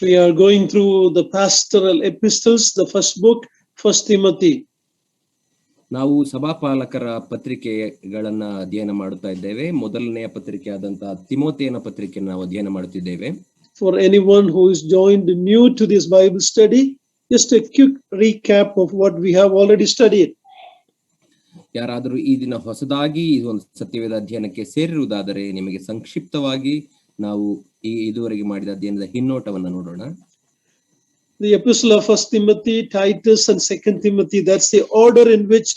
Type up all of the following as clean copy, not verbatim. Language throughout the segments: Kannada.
We are going through the pastoral epistles, the first book, First Timothy. ನಾವು ಸಭಾಪಾಲಕರ ಪತ್ರಿಕೆಗಳನ್ನ ಅಧ್ಯಯನ ಮಾಡುತ್ತಾ ಇದ್ದೇವೆ. ಮೊದಲನೆಯ ಪತ್ರಿಕೆ ಆದಂತಹ ತಿಮೋಥೆಯನ ಪತ್ರಿಕೆಯನ್ನು ನಾವು ಅಧ್ಯಯನ ಮಾಡುತ್ತಿದ್ದೇವೆ. For anyone who is joined new to this Bible study, just a quick recap of what we have already studied. ಯಾರಾದರೂ ಈ ದಿನ ಹೊಸದಾಗಿ ಈ ಒಂದು ಸತ್ಯವೇದ ಅಧ್ಯಯನಕ್ಕೆ ಸೇರಿರುವುದಾದರೆ ನಿಮಗೆ ಸಂಕ್ಷಿಪ್ತವಾಗಿ ನಾವು ಇದುವರೆಗೆ ಮಾಡಿದ ಅಧ್ಯಯನದ ಹಿನ್ನೋಟವನ್ನು ನೋಡೋಣ. The epistle of First Timothy, Titus, and Second Timothy, that's the order in which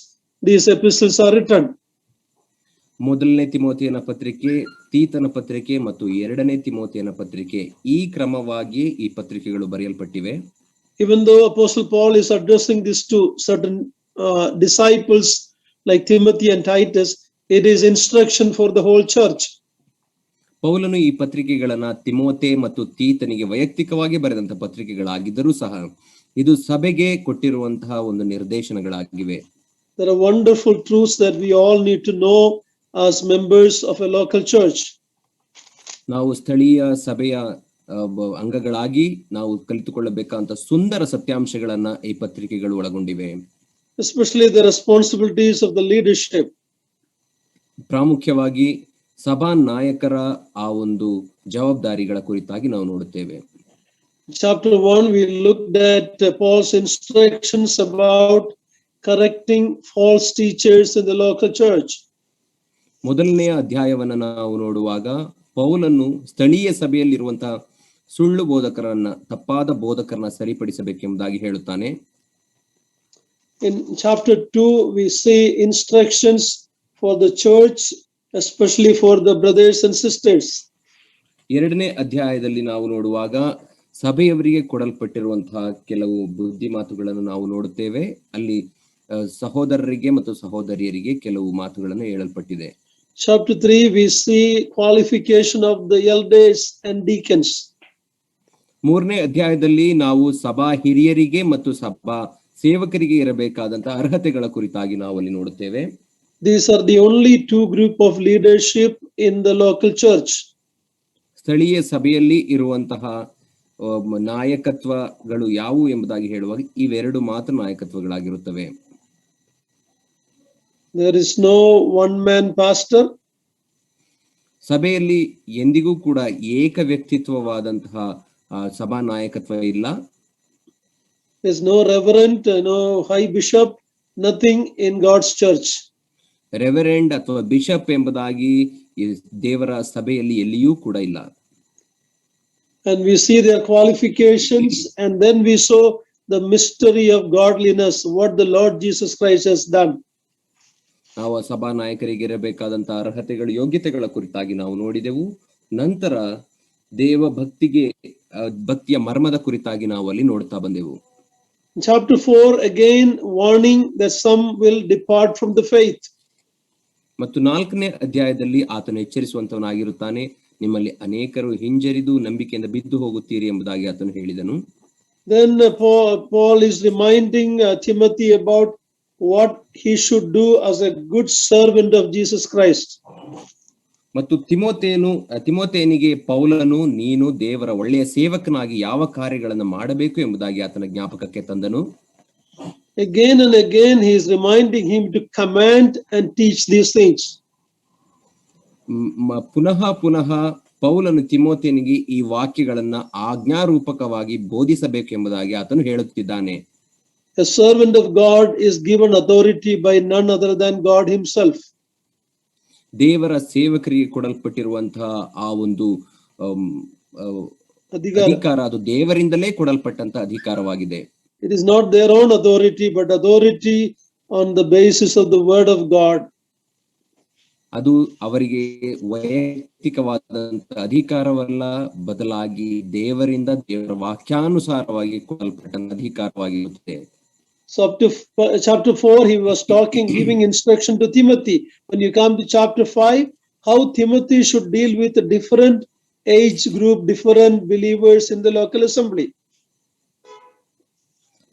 these epistles are written. ಮೊದಲನೇ ತಿಮೋಥೆಯನ ಪತ್ರಿಕೆ, ತೀತನ ಪತ್ರಿಕೆ ಮತ್ತು ಎರಡನೇ ತಿಮೋಥೆಯನ ಪತ್ರಿಕೆ, ಈ ಕ್ರಮವಾಗಿ ಈ ಪತ್ರಿಕೆಗಳು ಬರೆಯಲ್ಪಟ್ಟಿವೆ. Even though Apostle Paul is addressing this to certain disciples like Timothy and Titus, it is instruction for the whole church. ಪೌಲನು ಈ ಪತ್ರಿಕೆಗಳನ್ನ ತಿಮೋಥೆ ಮತ್ತು ತೀತನಿಗೆ ವೈಯಕ್ತಿಕವಾಗಿ ಬರೆದಂತಹ ಪತ್ರಿಕೆಗಳಾಗಿದ್ದರೂ ಸಹ ಇದು ಸಭೆಗೆ ಕೊಟ್ಟಿರುವಂತಹ ಒಂದು ನಿರ್ದೇಶನಗಳಾಗಿವೆ. There are wonderful truths that we all need to know as members of a local church. ನಾವು ಸ್ಥಳೀಯ ಸಭೆಯ ಅಂಗಗಳಾಗಿ ನಾವು ಕಲಿತುಕೊಳ್ಳಬೇಕಾದಂತ ಸುಂದರ ಸತ್ಯಾಂಶಗಳನ್ನ ಈ ಪತ್ರಿಕೆಗಳು ಒಳಗೊಂಡಿವೆ. Especially the responsibilities of the leadership. ಪ್ರಾಮುಖ್ಯವಾಗಿ ಸಭಾ ನಾಯಕರ ಆ ಒಂದು ಜವಾಬ್ದಾರಿಗಳ ಕುರಿತಾಗಿ ನಾವು ನೋಡುತ್ತೇವೆ. Chapter 1 we looked at Paul's instructions about correcting false teachers in the local church. ಮೊದಲನೆಯ ಅಧ್ಯಾಯವನ್ನು ನಾವು ನೋಡುವಾಗ ಪೌಲನು ಸ್ಥಳೀಯ ಸಭೆಯಲ್ಲಿರುವಂತಹ ಸುಳ್ಳು ಬೋಧಕರನ್ನ, ತಪ್ಪಾದ ಬೋಧಕರನ್ನ ಸರಿಪಡಿಸಬೇಕೆಂಬುದಾಗಿ ಹೇಳುತ್ತಾನೆ. In chapter 2 we see instructions for the church, especially for the brothers and sisters. ಎರಡನೇ ಅಧ್ಯಾಯದಲ್ಲಿ ನಾವು ನೋಡುವಾಗ ಸಭೆಯವರಿಗೆ ಕೊಡಲ್ಪಟ್ಟಿರುವಂತಹ ಕೆಲವು ಬುದ್ಧಿ ಮಾತುಗಳನ್ನು ನಾವು ನೋಡುತ್ತೇವೆ. ಅಲ್ಲಿ ಸಹೋದರರಿಗೆ ಮತ್ತು ಸಹೋದರಿಯರಿಗೆ ಕೆಲವು ಮಾತುಗಳನ್ನು ಹೇಳಲ್ಪಟ್ಟಿದೆ. Chapter 3 we see qualification of the elders and deacons. ಮೂರನೇ ಅಧ್ಯಾಯದಲ್ಲಿ ನಾವು ಸಭಾ ಹಿರಿಯರಿಗೆ ಮತ್ತು ಸಭಾ ಸೇವಕರಿಗೆ ಇರಬೇಕಾದಂತಹ ಅರ್ಹತೆಗಳ ಕುರಿತಾಗಿ ನಾವು ಅಲ್ಲಿ ನೋಡುತ್ತೇವೆ. These are the only two group of leadership in the local church. ಸ್ಥಳೀಯ ಸಭೆಯಲ್ಲಿ ಇರುವಂತಹ ನಾಯಕತ್ವಗಳು ಯಾವುವು ಎಂಬುದಾಗಿ ಹೇಳುವಾಗ ಇವೆರಡು ಮಾತ್ರ ನಾಯಕತ್ವಗಳಾಗಿರುತ್ತವೆ. There is no one man pastor. ಸಭೆಯಲ್ಲಿ ಎಂದಿಗೂ ಕೂಡ ಏಕ ವ್ಯಕ್ತಿತ್ವವಾದಂತಹ ಸಭಾ ನಾಯಕತ್ವ ಇಲ್ಲ. There is no reverend, no high bishop, nothing in God's church. Reverend ಅಥವಾ ಬಿಷಪ್ ಎಂಬುದಾಗಿ ದೇವರ ಸಭೆಯಲ್ಲಿ ಎಲ್ಲಿಯೂ ಕೂಡ ಇಲ್ಲ. And we see their qualifications, and then we saw the mystery of godliness, what the Lord Jesus Christ has done. ನಾವು ಸಭಾ ನಾಯಕರಿಗೆ ಇರಬೇಕಾದಂತಹ ಅರ್ಹತೆಗಳು, ಯೋಗ್ಯತೆಗಳ ಕುರಿತಾಗಿ ನಾವು ನೋಡಿದೆವು. ನಂತರ ದೇವ ಭಕ್ತಿಯ ಮರ್ಮದ ಕುರಿತಾಗಿ ನಾವು ಅಲ್ಲಿ ನೋಡ್ತಾ ಬಂದೆವು. Chapter 4 again warning that some will depart from the faith. ಮತ್ತು ನಾಲ್ಕನೇ ಅಧ್ಯಾಯದಲ್ಲಿ ಆತನು ಎಚ್ಚರಿಸುವಂತವನಾಗಿರುತ್ತಾನೆ. ನಿಮ್ಮಲ್ಲಿ ಅನೇಕರು ಹಿಂಜರಿದು ನಂಬಿಕೆಯಿಂದ ಬಿದ್ದು ಹೋಗುತ್ತೀರಿ ಎಂಬುದಾಗಿ ಆತನು ಹೇಳಿದನು. Then Paul is reminding Timothy about what he should do as a good servant of Jesus Christ. ಮತ್ತು ತಿಮೋಥೆಯನಿಗೆ ಪೌಲನು ನೀನು ದೇವರ ಒಳ್ಳೆಯ ಸೇವಕನಾಗಿ ಯಾವ ಕಾರ್ಯಗಳನ್ನು ಮಾಡಬೇಕು ಎಂಬುದಾಗಿ ಆತನ ಜ್ಞಾಪಕಕ್ಕೆ ತಂದನು. Again and again he is reminding him to command and teach these things. ಪುನಃ ಪೌಲನು ತಿಮೋಥೆಯನಿಗೆ ಈ ವಾಕ್ಯಗಳನ್ನ ಆಜ್ಞಾರೂಪಕವಾಗಿ ಬೋಧಿಸಬೇಕು ಎಂಬುದಾಗಿ ಆತನು ಹೇಳುತ್ತಿದ್ದಾನೆ. A servant of God is given authority by none other than God himself. ದೇವರ ಸೇವಕರಿಗೆ ಕೊಡಲ್ಪಟ್ಟಿರುವಂತಹ ಆ ಒಂದು ಅಧಿಕಾರ ಅದು ದೇವರಿಂದಲೇ ಕೊಡಲ್ಪಟ್ಟಂತ ಅಧಿಕಾರವಾಗಿದೆ. It is not their own authority, but authority on the basis of the word of God. ಅದು ಅವರಿಗೆ ವೈಯಕ್ತಿಕವಾದಂತ ಅಧಿಕಾರವಲ್ಲ, ಬದಲಾಗಿ ದೇವರಿಂದ ದೇವರ ವಾಕ್ಯಾನುಸಾರವಾಗಿ ಕೊಡಲ್ಪಟ್ಟಂತ ಅಧಿಕಾರವಾಗಿರುತ್ತದೆ. So up to chapter 4 he was giving instruction to Timothy. When you come to chapter 5, how Timothy should deal with a different age group, different believers in the local assembly.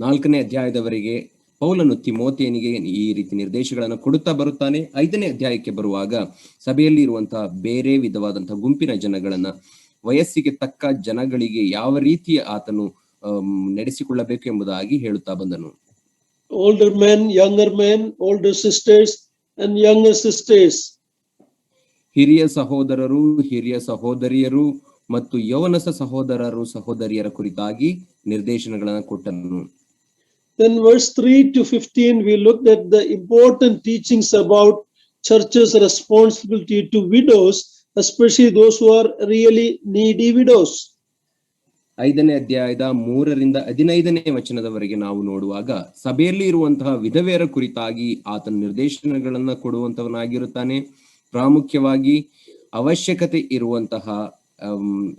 ನಾಲ್ಕನೇ ಅಧ್ಯಾಯದವರೆಗೆ ಪೌಲನು ತಿಮೋಥೆಯನಿಗೆ ಈ ರೀತಿ ನಿರ್ದೇಶಗಳನ್ನು ಕೊಡುತ್ತಾ ಬರುತ್ತಾನೆ. 5ನೇ ಅಧ್ಯಾಯಕ್ಕೆ ಬರುವಾಗ ಸಭೆಯಲ್ಲಿ ಇರುವಂತಹ ಬೇರೆ ವಿಧವಾದಂತಹ ಗುಂಪಿನ ಜನಗಳನ್ನ ವಯಸ್ಸಿಗೆ ತಕ್ಕ ಜನಗಳಿಗೆ ಯಾವ ರೀತಿ ಆತನು ನಡೆಸಿಕೊಳ್ಳಬೇಕು ಎಂಬುದಾಗಿ ಹೇಳುತ್ತಾ ಬಂದನು. Older men, older sisters and younger sisters. ಹಿರಿಯ ಸಹೋದರರು, ಹಿರಿಯ ಸಹೋದರಿಯರು ಮತ್ತು ಯೌವನಸ ಸಹೋದರರು, ಸಹೋದರಿಯರ ಕುರಿತಾಗಿ ನಿರ್ದೇಶನಗಳನ್ನು ಕೊಟ್ಟನು. Then verse 3 to 15 we looked at the important teachings about church's responsibility to widows, especially those who are really needy widows. 5ನೇ ಅಧ್ಯಾಯದ 3ರಿಂದ 15ನೇ ವಚನದವರೆಗೆ ನಾವು ನೋಡುವಾಗ ಸಭೆಯಲ್ಲಿ ಇರುವಂತಹ ವಿಧವೆಯರ ಕುರಿತಾಗಿ ಆತನ ನಿರ್ದೇಶನಗಳನ್ನ ಕೊಡುವಂತವನಾಗಿರುತ್ತಾನೆ. ಪ್ರಾಮುಖ್ಯವಾಗಿ ಅವಶ್ಯಕತೆ ಇರುವಂತಹ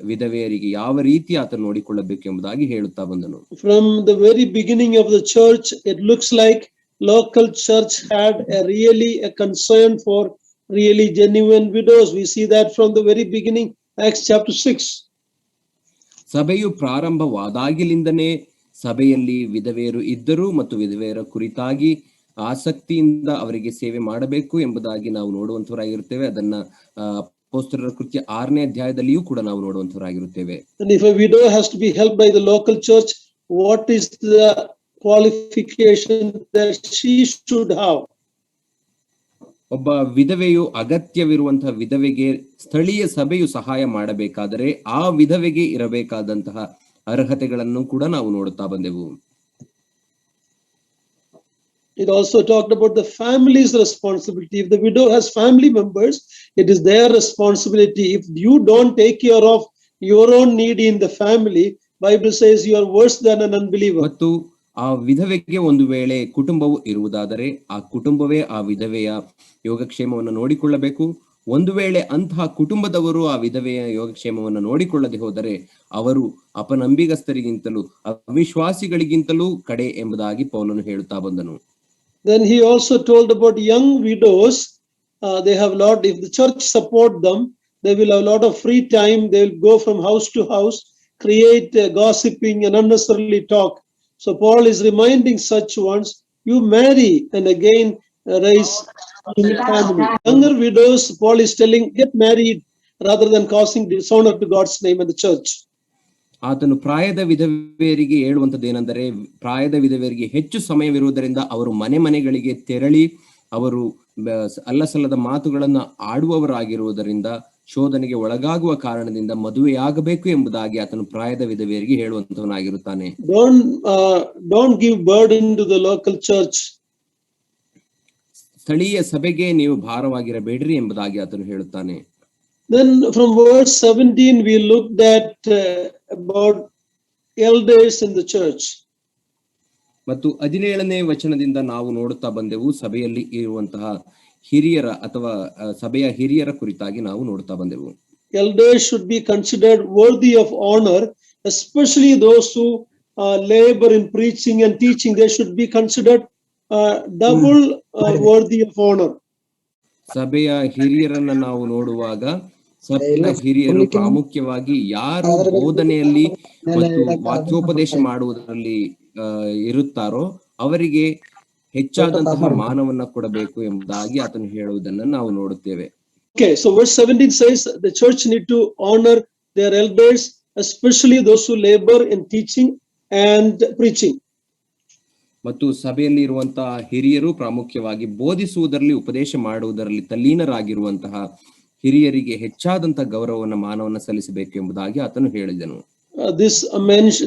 ವಿಧವೆಯರಿಗೆ ಯಾವ ರೀತಿ ಆತನು ನೋಡಿಕೊಳ್ಳಬೇಕು ಎಂಬುದಾಗಿ ಹೇಳುತ್ತಾ ಬಂದನು. From the very beginning of the church, it looks like local church had a concern for really genuine widows. We see that from the very beginning, Acts chapter 6. ಸಭೆಯು ಪ್ರಾರಂಭವಾದಾಗಿಲಿಂದನೇ ಸಭೆಯಲ್ಲಿ ವಿಧವೆಯರು ಇದ್ದರು ಮತ್ತು ವಿಧವೆಯರ ಕುರಿತಾಗಿ ಆಸಕ್ತಿಯಿಂದ ಅವರಿಗೆ ಸೇವೆ ಮಾಡಬೇಕು ಎಂಬುದಾಗಿ ನಾವು ನೋಡುವಂತವರಾಗಿರುತ್ತೇವೆ. ಅದನ್ನ ಅಪೊಸ್ತಲರ ಕೃತ್ಯ 6ನೇ ಅಧ್ಯಾಯದಲ್ಲಿಯೂ ಕೂಡ ನಾವು ನೋಡುವಂತವರಾಗಿರುತ್ತೇವೆ. And if a widow has to be helped by the local church, what is the qualification that she should have? ಒಬ್ಬ ವಿಧವೆಯು ಅಗತ್ಯವಿರುವಂತಹ ವಿಧವೆಗೆ ಸ್ಥಳೀಯ ಸಭೆಯು ಸಹಾಯ ಮಾಡಬೇಕಾದರೆ ಆ ವಿಧವೆಗೆ ಇರಬೇಕಾದಂತಹ ಅರ್ಹತೆಗಳನ್ನು ಕೂಡ ನಾವು ನೋಡುತ್ತಾ ಬಂದೆವು. It also talked about the family's responsibility. If the widow has family members, it is their responsibility. If you don't take care of your own need in the family, Bible says you are worse than an unbeliever. ಮತ್ತು ಆ ವಿಧವೆಗೆ ಒಂದು ವೇಳೆ ಕುಟುಂಬವು ಇರುವುದಾದರೆ ಆ ಕುಟುಂಬವೇ ಆ ವಿಧವೆಯ ಯೋಗಕ್ಷೇಮವನ್ನು ನೋಡಿಕೊಳ್ಳಬೇಕು. ಒಂದು ವೇಳೆ ಅಂತಹ ಕುಟುಂಬದವರು ಆ ವಿಧವೆಯ ಯೋಗಕ್ಷೇಮವನ್ನು ನೋಡಿಕೊಳ್ಳದೆ ಹೋದರೆ ಅವರು ಅಪನಂಬಿಗಸ್ತರಿಗಿಂತಲೂ ಅವಿಶ್ವಾಸಿಗಳಿಗಿಂತಲೂ ಕಡೆ ಎಂಬುದಾಗಿ ಪೌಲನು ಹೇಳುತ್ತಾ ಬಂದನು. Then he also told about young widows. They have lot, if the church support them, they will have a lot of free time. They will go from house to house, create gossiping and unnecessarily talk. So Paul is reminding such ones, you marry and again raise a family. Younger widows, Paul is telling, get married rather than causing dishonor to God's name and the church. ಆತನು ಪ್ರಾಯದ ವಿಧವೆಯರಿಗೆ ಹೇಳುವಂತದ್ದೇನೆಂದರೆ, ಪ್ರಾಯದ ವಿಧವೆಯರಿಗೆ ಹೆಚ್ಚು ಸಮಯವಿರುವುದರಿಂದ ಅವರು ಮನೆಗಳಿಗೆ ತೆರಳಿ ಅವರು ಅಲ್ಲಸಲ್ಲದ ಮಾತುಗಳನ್ನ ಆಡುವವರಾಗಿರುವುದರಿಂದ ಶೋಧನೆಗೆ ಒಳಗಾಗುವ ಕಾರಣದಿಂದ ಮದುವೆಯಾಗಬೇಕು ಎಂಬುದಾಗಿ ಆತನು ಪ್ರಾಯದ ವಿಧವೆಯರಿಗೆ ಹೇಳುವಂತವನಾಗಿರುತ್ತಾನೆ. Don't give burden to the local church. ಸ್ಥಳೀಯ ಸಭೆಗೆ ನೀವು ಭಾರವಾಗಿರಬೇಡ್ರಿ ಎಂಬುದಾಗಿ ಆತನು ಹೇಳುತ್ತಾನೆ. Then from verse 17 we looked at about elders in the church. ಮತ್ತು 17ನೇ ವಚನದಿಂದ ನಾವು ನೋಡುತ್ತಾ ಬಂದೆವು ಸಭೆಯಲ್ಲಿ ಇರುವಂತಹ ಹಿರಿಯರ ಅಥವಾ ಸಭೆಯ ಹಿರಿಯರ ಕುರಿತಾಗಿ ನಾವು ನೋಡುತ್ತಾ ಬಂದೆವು. Elders should be considered worthy of honor, especially those who labor in preaching and teaching. They should be considered double worthy of honor. ಸಭೆಯ ಹಿರಿಯರನ್ನ ನಾವು ನೋಡುವಾಗ ಸಭೆಯ ಹಿರಿಯರು ಪ್ರಾಮುಖ್ಯವಾಗಿ ಯಾರು ಬೋಧನೆಯಲ್ಲಿ ಮತ್ತು ವಾಕ್ಯೋಪದೇಶ ಮಾಡುವುದರಲ್ಲಿ ಇರುತ್ತಾರೋ ಅವರಿಗೆ ಹೆಚ್ಚಾದಂತಹ ಮಾನವನ್ನ ಕೊಡಬೇಕು ಎಂಬುದಾಗಿ ಆತನು ಹೇಳುವುದನ್ನು ನಾವು ನೋಡುತ್ತೇವೆ. Okay, so verse 17 says the church need to honor their elders, especially those who labor in teaching and preaching. ಮತ್ತು ಸಭೆಯಲ್ಲಿ ಇರುವಂತಹ ಹಿರಿಯರು ಪ್ರಾಮುಖ್ಯವಾಗಿ ಬೋಧಿಸುವುದರಲ್ಲಿ ಉಪದೇಶ ಮಾಡುವುದರಲ್ಲಿ ತಲ್ಲೀನರಾಗಿರುವಂತಹ ಹಿರಿಯರಿಗೆ ಹೆಚ್ಚಾದಂತಹ ಗೌರವವನ್ನು ಮಾನವನ್ನ ಸಲ್ಲಿಸಬೇಕು ಎಂಬುದಾಗಿ ಆತನು ಹೇಳಿದನು.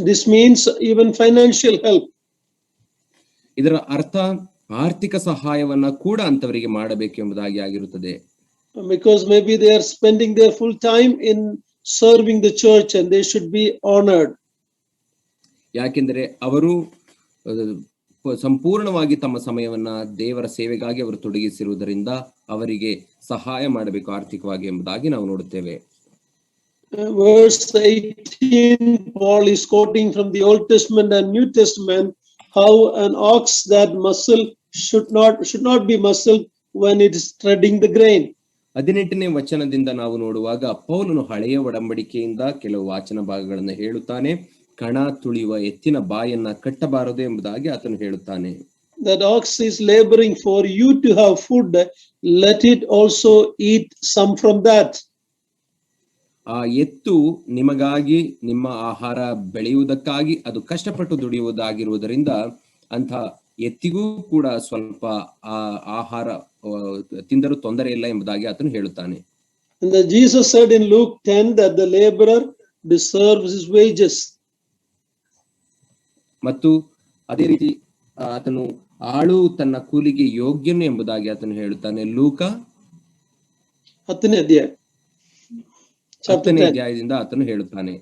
This means even financial help. ಇದರ ಅರ್ಥ ಆರ್ಥಿಕ ಸಹಾಯವನ್ನ ಕೂಡ ಅಂತವರಿಗೆ ಮಾಡಬೇಕು ಎಂಬುದಾಗಿ ಆಗಿರುತ್ತದೆ. Because maybe they are spending their full time in serving the church and they should be honored. ಯಾಕೆಂದರೆ ಅವರು ಸಂಪೂರ್ಣವಾಗಿ ತಮ್ಮ ಸಮಯವನ್ನ ದೇವರ ಸೇವೆಗಾಗಿ ಅವರು ತೊಡಗಿಸಿರುವುದರಿಂದ ಅವರಿಗೆ ಸಹಾಯ ಮಾಡಬೇಕು ಆರ್ಥಿಕವಾಗಿ ಎಂಬುದಾಗಿ ನಾವು ನೋಡುತ್ತೇವೆ. Verse 18, Paul is quoting from the Old Testament and New Testament how an ox that should not be muzzled when it is treading the grain. 18ನೇ ವಚನದಿಂದ ನಾವು ನೋಡುವಾಗ ಪೌಲನು ಹಳೆಯ ಒಡಂಬಡಿಕೆಯಿಂದ ಕೆಲವು ವಾಚನ ಭಾಗಗಳನ್ನು ಹೇಳುತ್ತಾನೆ. ಕಣ ತುಳಿಯುವ ಎತ್ತಿನ ಬಾಯನ್ನ ಕಟ್ಟಬಾರದು ಎಂಬುದಾಗಿ ಆತನು ಹೇಳುತ್ತಾನೆ. That ox is laboring for you to have food, let it also eat some from that. ಆ ಎತ್ತು ನಿಮಗಾಗಿ ನಿಮ್ಮ ಆಹಾರ ಬೆಳೆಯುವುದಕ್ಕಾಗಿ ಅದು ಕಷ್ಟಪಟ್ಟು ದುಡಿಯುವುದಾಗಿರುವುದರಿಂದ ಅಂಥ ಎತ್ತಿಗೂ ಕೂಡ ಸ್ವಲ್ಪ ಆಹಾರ ತಿಂದರೂ ತೊಂದರೆ ಇಲ್ಲ ಎಂಬುದಾಗಿ ಆತನು ಹೇಳುತ್ತಾನೆ. And then Jesus said in Luke 10 that the laborer deserves his wages. ಮತ್ತು ಅದೇ ರೀತಿ ಆತನು ಆಳು ತನ್ನ ಕೂಲಿಗೆ ಯೋಗ್ಯನು ಎಂಬುದಾಗಿ ಆತನು ಹೇಳುತ್ತಾನೆ. ಲೂಕ 10ನೇ ಅಧ್ಯಾಯ, chapter 10. ಅಧ್ಯಾಯದಿಂದ ಆತನು ಹೇಳುತ್ತಾನೆ.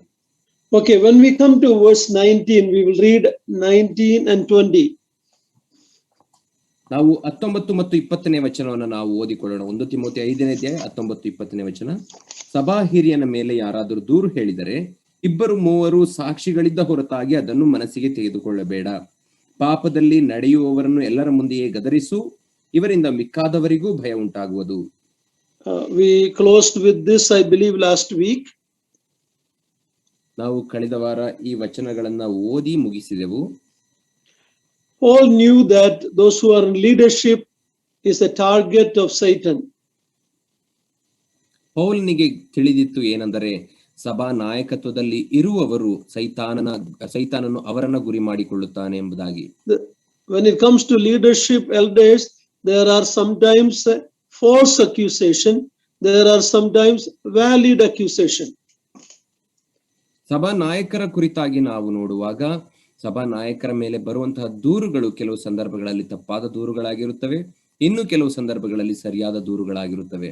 Okay, when we come to verse 19, we will read 19 and 20. ನಾವು 19 ಮತ್ತು 20ನೇ ವಚನವನ್ನು ನಾವು ಓದಿಕೊಳ್ಳೋಣ. 1 ತಿಮೋಥಿ 5ನೇ ಅಧ್ಯಾಯ 19, 20ನೇ ವಚನ. ಸಭಾ ಹಿರಿಯನ ಮೇಲೆ ಯಾರಾದರೂ ದೂರು ಹೇಳಿದರೆ 2-3 ಸಾಕ್ಷಿಗಳಿದ್ದ ಹೊರತಾಗಿ ಅದನ್ನು ಮನಸ್ಸಿಗೆ ತೆಗೆದುಕೊಳ್ಳಬೇಡ. ಪಾಪದಲ್ಲಿ ನಡೆಯುವವರನ್ನು ಎಲ್ಲರ ಮುಂದೆಯೇ ಗದರಿಸು, ಇವರಿಂದ ಮಿಕ್ಕಾದವರಿಗೂ ಭಯ ಉಂಟಾಗುವುದು. We closed with this, I believe, last week. ನಾವು ಕಳೆದ ವಾರ ಈ ವಚನಗಳನ್ನ ಓದಿ ಮುಗಿಸಿದೆವು. Paul knew that those who are in leadership is a target of Satan. ಪೌಲನಿಗೆ ತಿಳಿದಿತ್ತು ಏನೆಂದರೆ ಸಭಾ ನಾಯಕತ್ವದಲ್ಲಿ ಇರುವವರು ಸೈತಾನನು ಅವರನ್ನ ಗುರಿ ಮಾಡಿಕೊಳ್ಳುತ್ತಾನೆ ಎಂಬುದಾಗಿ. When it comes to leadership, elders, there are sometimes false accusation, there are sometimes valid accusation. ಸಭಾ ನಾಯಕರ ಕುರಿತಾಗಿ ನಾವು ನೋಡುವಾಗ ಸಭಾ ನಾಯಕರ ಮೇಲೆ ಬರುವಂತಹ ದೂರುಗಳು ಕೆಲವು ಸಂದರ್ಭಗಳಲ್ಲಿ ತಪ್ಪಾದ ದೂರುಗಳಾಗಿರುತ್ತವೆ, ಇನ್ನು ಕೆಲವು ಸಂದರ್ಭಗಳಲ್ಲಿ ಸರಿಯಾದ ದೂರುಗಳಾಗಿರುತ್ತವೆ.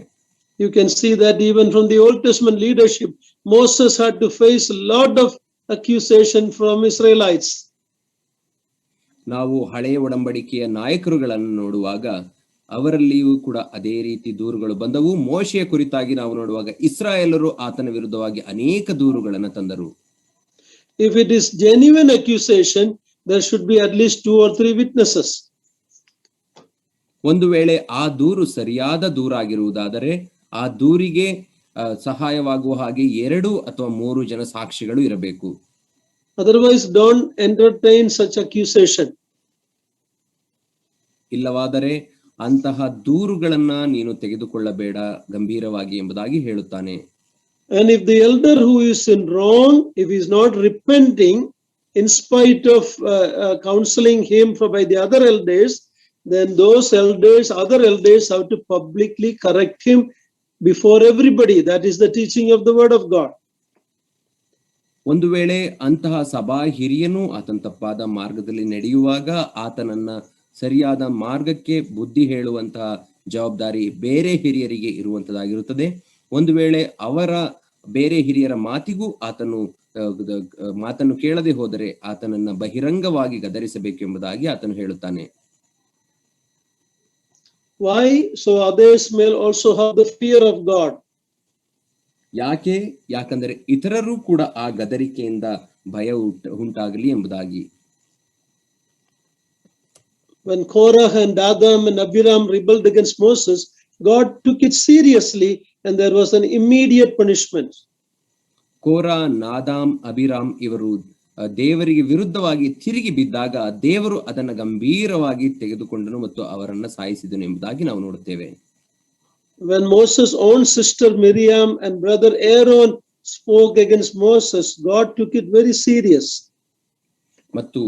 You can see that even from the Old Testament leadership, Moses had to face a lot of accusation from Israelites. ನಾವು ಹಳೆಯ ಒಡಂಬಡಿಕೆಯ ನಾಯಕರುಗಳನ್ನು ನೋಡುವಾಗ ಅವರಲ್ಲಿಯೂ ಕೂಡ ಅದೇ ರೀತಿ ದೂರುಗಳು ಬಂದವು. ಮೋಶೆಯ ಕುರಿತಾಗಿ ನಾವು ನೋಡುವಾಗ ಇಸ್ರಾಯೇಲರು ಆತನ ವಿರುದ್ಧವಾಗಿ ಅನೇಕ ದೂರುಗಳನ್ನು ತಂದರು. If it is genuine accusation, there should be at least 2 or 3 witnesses. ಒಂದು ವೇಳೆ ಆ ದೂರು ಸರಿಯಾದ ದೂರಾಗಿರುವುದಾದರೆ ಆ ದೂರಿಗೆ ಸಹಾಯವಾಗುವ ಹಾಗೆ 2 ಅಥವಾ 3 ಜನ ಸಾಕ್ಷಿಗಳು ಇರಬೇಕು. Otherwise, don't entertain such accusation. ಇಲ್ಲವಾದರೆ ಅಂತಹ ದೂರುಗಳನ್ನ ನೀನು ತೆಗೆದುಕೊಳ್ಳಬೇಡ ಗಂಭೀರವಾಗಿ ಎಂಬುದಾಗಿ ಹೇಳುತ್ತಾನೆ. And if the elder who is in wrong, if he is not repenting, in spite of counseling him by the other elders, then those elders, other elders have to publicly correct him before everybody. That is the teaching of the word of God. ಒಂದು ವೇಳೆ ಅಂತಹ ಸಭಾ ಹಿರಿಯನು ಆತನ ತಪ್ಪಾದ ಮಾರ್ಗದಲ್ಲಿ ನಡೆಯುವಾಗ ಆತನನ್ನ ಸರಿಯಾದ ಮಾರ್ಗಕ್ಕೆ ಬುದ್ಧಿ ಹೇಳುವಂತಹ ಜವಾಬ್ದಾರಿ ಬೇರೆ ಹಿರಿಯರಿಗೆ ಇರುವಂತದ್ದಾಗಿರುತ್ತದೆ. ಒಂದು ವೇಳೆ ಅವರ ಬೇರೆ ಹಿರಿಯರ ಮಾತಿಗೂ ಮಾತನ್ನು ಕೇಳದೆ ಹೋದರೆ ಆತನನ್ನ ಬಹಿರಂಗವಾಗಿ ಗದರಿಸಬೇಕು ಎಂಬುದಾಗಿ ಆತನು ಹೇಳುತ್ತಾನೆ. Why? So others may also have the fear of God. ಯಾಕಂದರೆ ಇತರರು ಕೂಡ ಆ ಗದರಿಕೆಯಿಂದ ಭಯ ಉಂಟಾಗಲಿ ಎಂಬುದಾಗಿ. When Korah and Dathan and Abiram rebelled against Moses, God took it seriously and there was an immediate punishment. ಕೋರಾ, ನಾದಾಮ್, ಅಬಿರಾಮ್ ಇವರು ದೇವರಿಗೆ ವಿರುದ್ಧವಾಗಿ ತಿರುಗಿ ಬಿದ್ದಾಗ ದೇವರು ಅದನ್ನು ಗಂಭೀರವಾಗಿ ತೆಗೆದುಕೊಂಡನು ಮತ್ತು ಅವರನ್ನ ಸಾಯಿಸಿದನು ಎಂಬುದಾಗಿ ನಾವು ನೋಡುತ್ತೇವೆ. When Moses' own sister Miriam and brother Aaron spoke against Moses, God took it very serious. ಮತ್ತು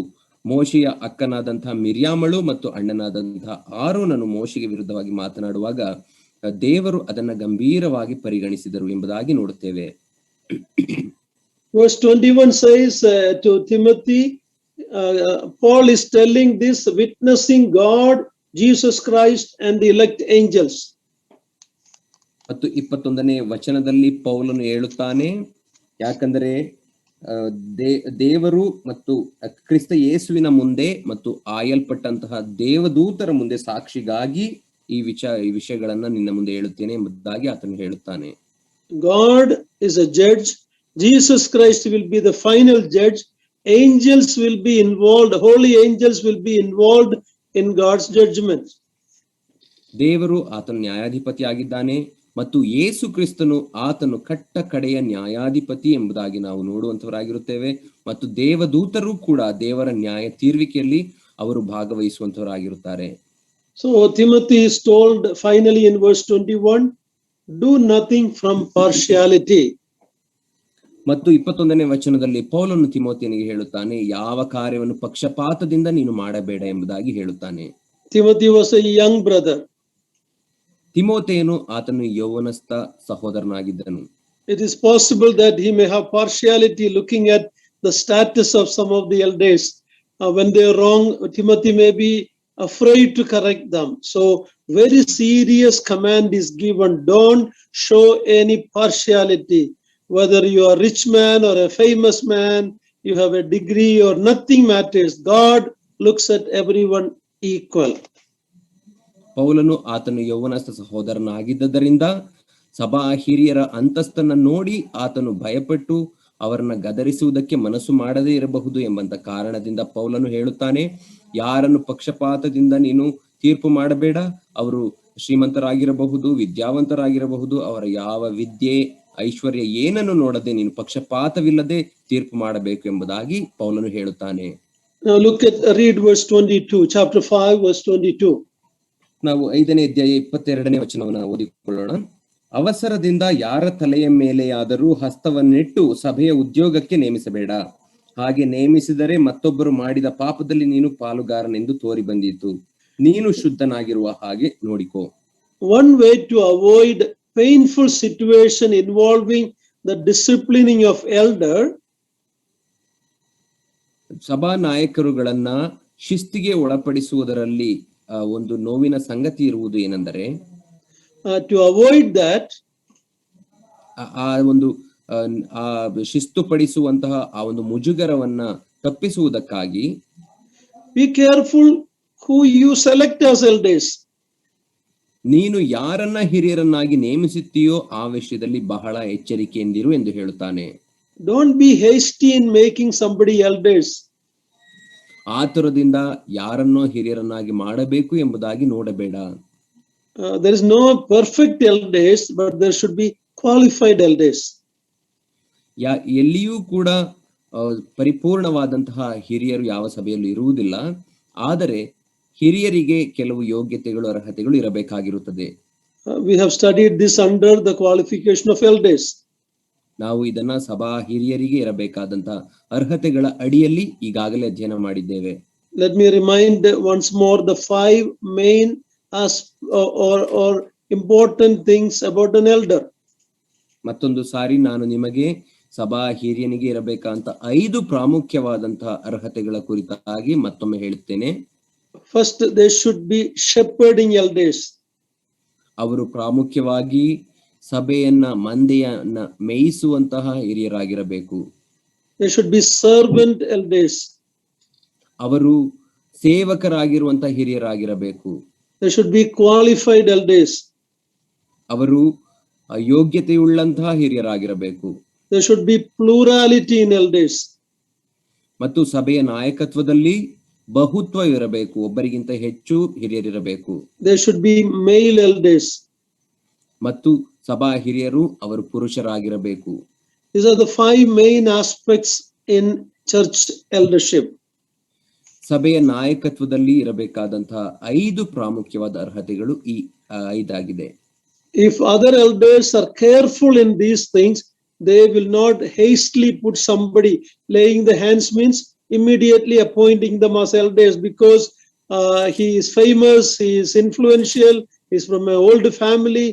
ಮೋಶೆಯ ಅಕ್ಕನಾದಂತಹ ಮಿರ್ಯಾಮಳು ಮತ್ತು ಅಣ್ಣನಾದಂತಹ ಆರೋನನು ಮೋಶೆಗೆ ವಿರುದ್ಧವಾಗಿ ಮಾತನಾಡುವಾಗ ದೇವರು ಅದನ್ನ ಗಂಭೀರವಾಗಿ ಪರಿಗಣಿಸಿದರು ಎಂಬುದಾಗಿ ನೋಡುತ್ತೇವೆ. Verse 21 says to Timothy, Paul is telling this, witnessing God, Jesus Christ and the elect angels. ಮತ್ತು 21ನೇ ವಚನದಲ್ಲಿ ಪೌಲನು ಹೇಳುತ್ತಾನೆ, ಯಾಕಂದರೆ ದೇವರು ಮತ್ತು ಕ್ರಿಸ್ತ ಯೇಸುವಿನ ಮುಂದೆ ಮತ್ತು ಆಯಲ್ಪಟ್ಟಂತಹ ದೇವದೂತರ ಮುಂದೆ ಸಾಕ್ಷಿಗಾಗಿ ಈ ವಿಷಯಗಳನ್ನ ನಿನ್ನ ಮುಂದೆ ಹೇಳುತ್ತೇನೆ ಎಂಬುದಾಗಿ ಆತನು ಹೇಳುತ್ತಾನೆ. God is a judge. Jesus Christ will be the final judge. Angels will be involved. Holy angels will be involved in God's judgment. ದೇವರು ಆತನು ನ್ಯಾಯಾಧಿಪತಿ ಆಗಿದ್ದಾನೆ ಮತ್ತು ಯೇಸು ಕ್ರಿಸ್ತನು ಆತನು ಕಟ್ಟ ಕಡೆಯ ನ್ಯಾಯಾಧಿಪತಿ ಎಂಬುದಾಗಿ ನಾವು ನೋಡುವಂತವರಾಗಿರುತ್ತೇವೆ. ಮತ್ತು ದೇವದೂತರು ಕೂಡ ದೇವರ ನ್ಯಾಯ ತೀರ್ವಿಕೆಯಲ್ಲಿ ಅವರು ಭಾಗವಹಿಸುವಂತವರಾಗಿರುತ್ತಾರೆ. So Timothy is told finally in verse 21, do nothing from partiality. ಮತ್ತು 21ನೇ ವಚನದಲ್ಲಿ ಪೌಲನು ತಿಮೋತಿಯನಿಗೆ ಹೇಳುತ್ತಾನೆ, ಯಾವ ಕಾರ್ಯವನ್ನು ಪಕ್ಷಪಾತದಿಂದ ನೀನು ಮಾಡಬೇಡ ಎಂಬುದಾಗಿ ಹೇಳುತ್ತಾನೆ. Timothy was a young brother. ತಿಮೋಥೆಯನು ಆತನು ಯೌವನಸ್ಥ ಸಹೋದರನಾಗಿದ್ದನು. It is possible that he may have partiality looking at the status of some of the elders. When they are wrong, Timothy may be afraid to correct them. So very serious command is given. Don't show any partiality. Whether you are a rich man or a famous man, you have a degree or nothing matters. God looks at everyone equal. ಪೌಲನು ಆತನು ಯೌವನಸ್ಥ ಸಹೋದರನಾಗಿದ್ದರಿಂದ ಸಭಾ ಹಿರಿಯರ ಅಂತಸ್ತನ್ನ ನೋಡಿ ಆತನು ಭಯಪಟ್ಟು ಅವರನ್ನ ಗದರಿಸುವುದಕ್ಕೆ ಮನಸ್ಸು ಮಾಡದೇ ಇರಬಹುದು ಎಂಬಂತ ಕಾರಣದಿಂದ ಪೌಲನು ಹೇಳುತ್ತಾನೆ, ಯಾರನ್ನು ಪಕ್ಷಪಾತದಿಂದ ನೀನು ತೀರ್ಪು ಮಾಡಬೇಡ. ಅವರು ಶ್ರೀಮಂತರಾಗಿರಬಹುದು, ವಿದ್ಯಾವಂತರಾಗಿರಬಹುದು, ಅವರ ಯಾವ ವಿದ್ಯೆ ಐಶ್ವರ್ಯ ಏನನ್ನು ನೋಡದೆ ನೀನು ಪಕ್ಷಪಾತವಿಲ್ಲದೆ ತೀರ್ಪು ಮಾಡಬೇಕು ಎಂಬುದಾಗಿ ಪೌಲನು ಹೇಳುತ್ತಾನೆ. Now read verse 22, chapter 5, verse 22. ನಾವು 5ನೇ ಅಧ್ಯಾಯ 22ನೇ ವಚನವನ್ನು ಓದಿಕೊಳ್ಳೋಣ. ಅವಸರದಿಂದ ಯಾರ ತಲೆಯ ಮೇಲೆಯಾದರೂ ಹಸ್ತವನ್ನಿಟ್ಟು ಸಭೆಯ ಉದ್ಯೋಗಕ್ಕೆ ನೇಮಿಸಬೇಡ. ಹಾಗೆ ನೇಮಿಸಿದರೆ ಮತ್ತೊಬ್ಬರು ಮಾಡಿದ ಪಾಪದಲ್ಲಿ ನೀನು ಪಾಲುಗಾರನೆಂದು ತೋರಿ ಬಂದಿತು. ನೀನು ಶುದ್ಧನಾಗಿರುವ ಹಾಗೆ ನೋಡಿಕೋ. One way to avoid painful situation involving the disciplining of elder, ಸಭಾ ನಾಯಕರುಗಳನ್ನ ಶಿಸ್ತಿಗೆ ಒಳಪಡಿಸುವುದರಲ್ಲಿ ಒಂದು ನೋವಿನ ಸಂಗತಿ ಇರುವುದು ಏನೆಂದರೆ, to avoid that, ಆ ಒಂದು ಆ ಶಿಸ್ತು ಪಡಿಸುವಂತಹ ಆ ಒಂದು ಮುಜುಗರವನ್ನ ತಪ್ಪಿಸುವುದಕ್ಕಾಗಿ be careful who you select as elders. ನೀನು ಯಾರನ್ನ ಹಿರಿಯರನ್ನಾಗಿ ನೇಮಿಸುತ್ತೀಯೋ ಆ ವಿಷಯದಲ್ಲಿ ಬಹಳ ಎಚ್ಚರಿಕೆಯಿಂದಿರು ಎಂದು ಹೇಳುತ್ತಾನೆ. Don't be hasty in making somebody elders. ಆತುರದಿಂದ ಯಾರನ್ನೋ ಹಿರಿಯರನ್ನಾಗಿ ಮಾಡಬೇಕು ಎಂಬುದಾಗಿ ನೋಡಬೇಡ. There is no perfect elders, but there should be qualified elders. ಎಲ್ಲಿಯೂ ಕೂಡ ಪರಿಪೂರ್ಣವಾದಂತಹ ಹಿರಿಯರು ಯಾವ ಸಭೆಯಲ್ಲೂ ಇರುವುದಿಲ್ಲ. ಆದರೆ ಹಿರಿಯರಿಗೆ ಕೆಲವು ಯೋಗ್ಯತೆಗಳು ಅರ್ಹತೆಗಳು ಇರಬೇಕಾಗಿರುತ್ತದೆ. We have studied this under the qualification of elders. ನಾವು ಇದನ್ನ ಸಭಾ ಹಿರಿಯರಿಗೆ ಇರಬೇಕಾದಂತಹ ಅರ್ಹತೆಗಳ ಅಡಿಯಲ್ಲಿ ಈಗಾಗಲೇ ಅಧ್ಯಯನ ಮಾಡಿದ್ದೇವೆ. Let me remind once more the 5 main or important things about an elder. ಮತ್ತೊಂದು ಸಾರಿ ನಾನು ನಿಮಗೆ ಸಭಾ ಹಿರಿಯನಿಗೆ ಇರಬೇಕಂತ 5 ಪ್ರಾಮುಖ್ಯವಾದಂತಹ ಅರ್ಹತೆಗಳ ಕುರಿತಾಗಿ ಮತ್ತೊಮ್ಮೆ ಹೇಳುತ್ತೇನೆ. First, they should be shepherding elders. ಅವರು ಪ್ರಾಮುಖ್ಯವಾಗಿ ಸಭೆಯನ್ನ ಮಂದೆಯನ್ನ ಮೇಯಿಸುವಂತಹ ಹಿರಿಯರಾಗಿರಬೇಕು. They should be servant elders. ಅವರು ಸೇವಕರಾಗಿರುವಂತಹ ಹಿರಿಯರಾಗಿರಬೇಕು. They should be qualified elders. ಅವರು ಯೋಗ್ಯತೆಯುಳ್ಳಂತಹ ಹಿರಿಯರಾಗಿರಬೇಕು. There should be plurality in elders. ಮತ್ತು ಸಭೆಯ ನಾಯಕತ್ವದಲ್ಲಿ ಬಹುತ್ವ ಇರಬೇಕು. ಒಬ್ಬರಿಗಿಂತ ಹೆಚ್ಚು ಹಿರಿಯರಿರಬೇಕು. There should be male elders. ಮತ್ತು ಸಭಾ ಹಿರಿಯರು ಅವರು ಪುರುಷರಾಗಿರಬೇಕು. These are the 5 main aspects in church eldership. ಸಭೆಯ ನಾಯಕತ್ವದಲ್ಲಿ ಇರಬೇಕಾದಂತಹ 5 ಪ್ರಾಮುಖ್ಯವಾದ ಅರ್ಹತೆಗಳು ಈ 5 ಆಗಿದೆ. If other elders are careful in these things, they will not hastily put somebody. Laying the hands means immediately appointing them as elders because he is famous, he is influential, he is from an old family,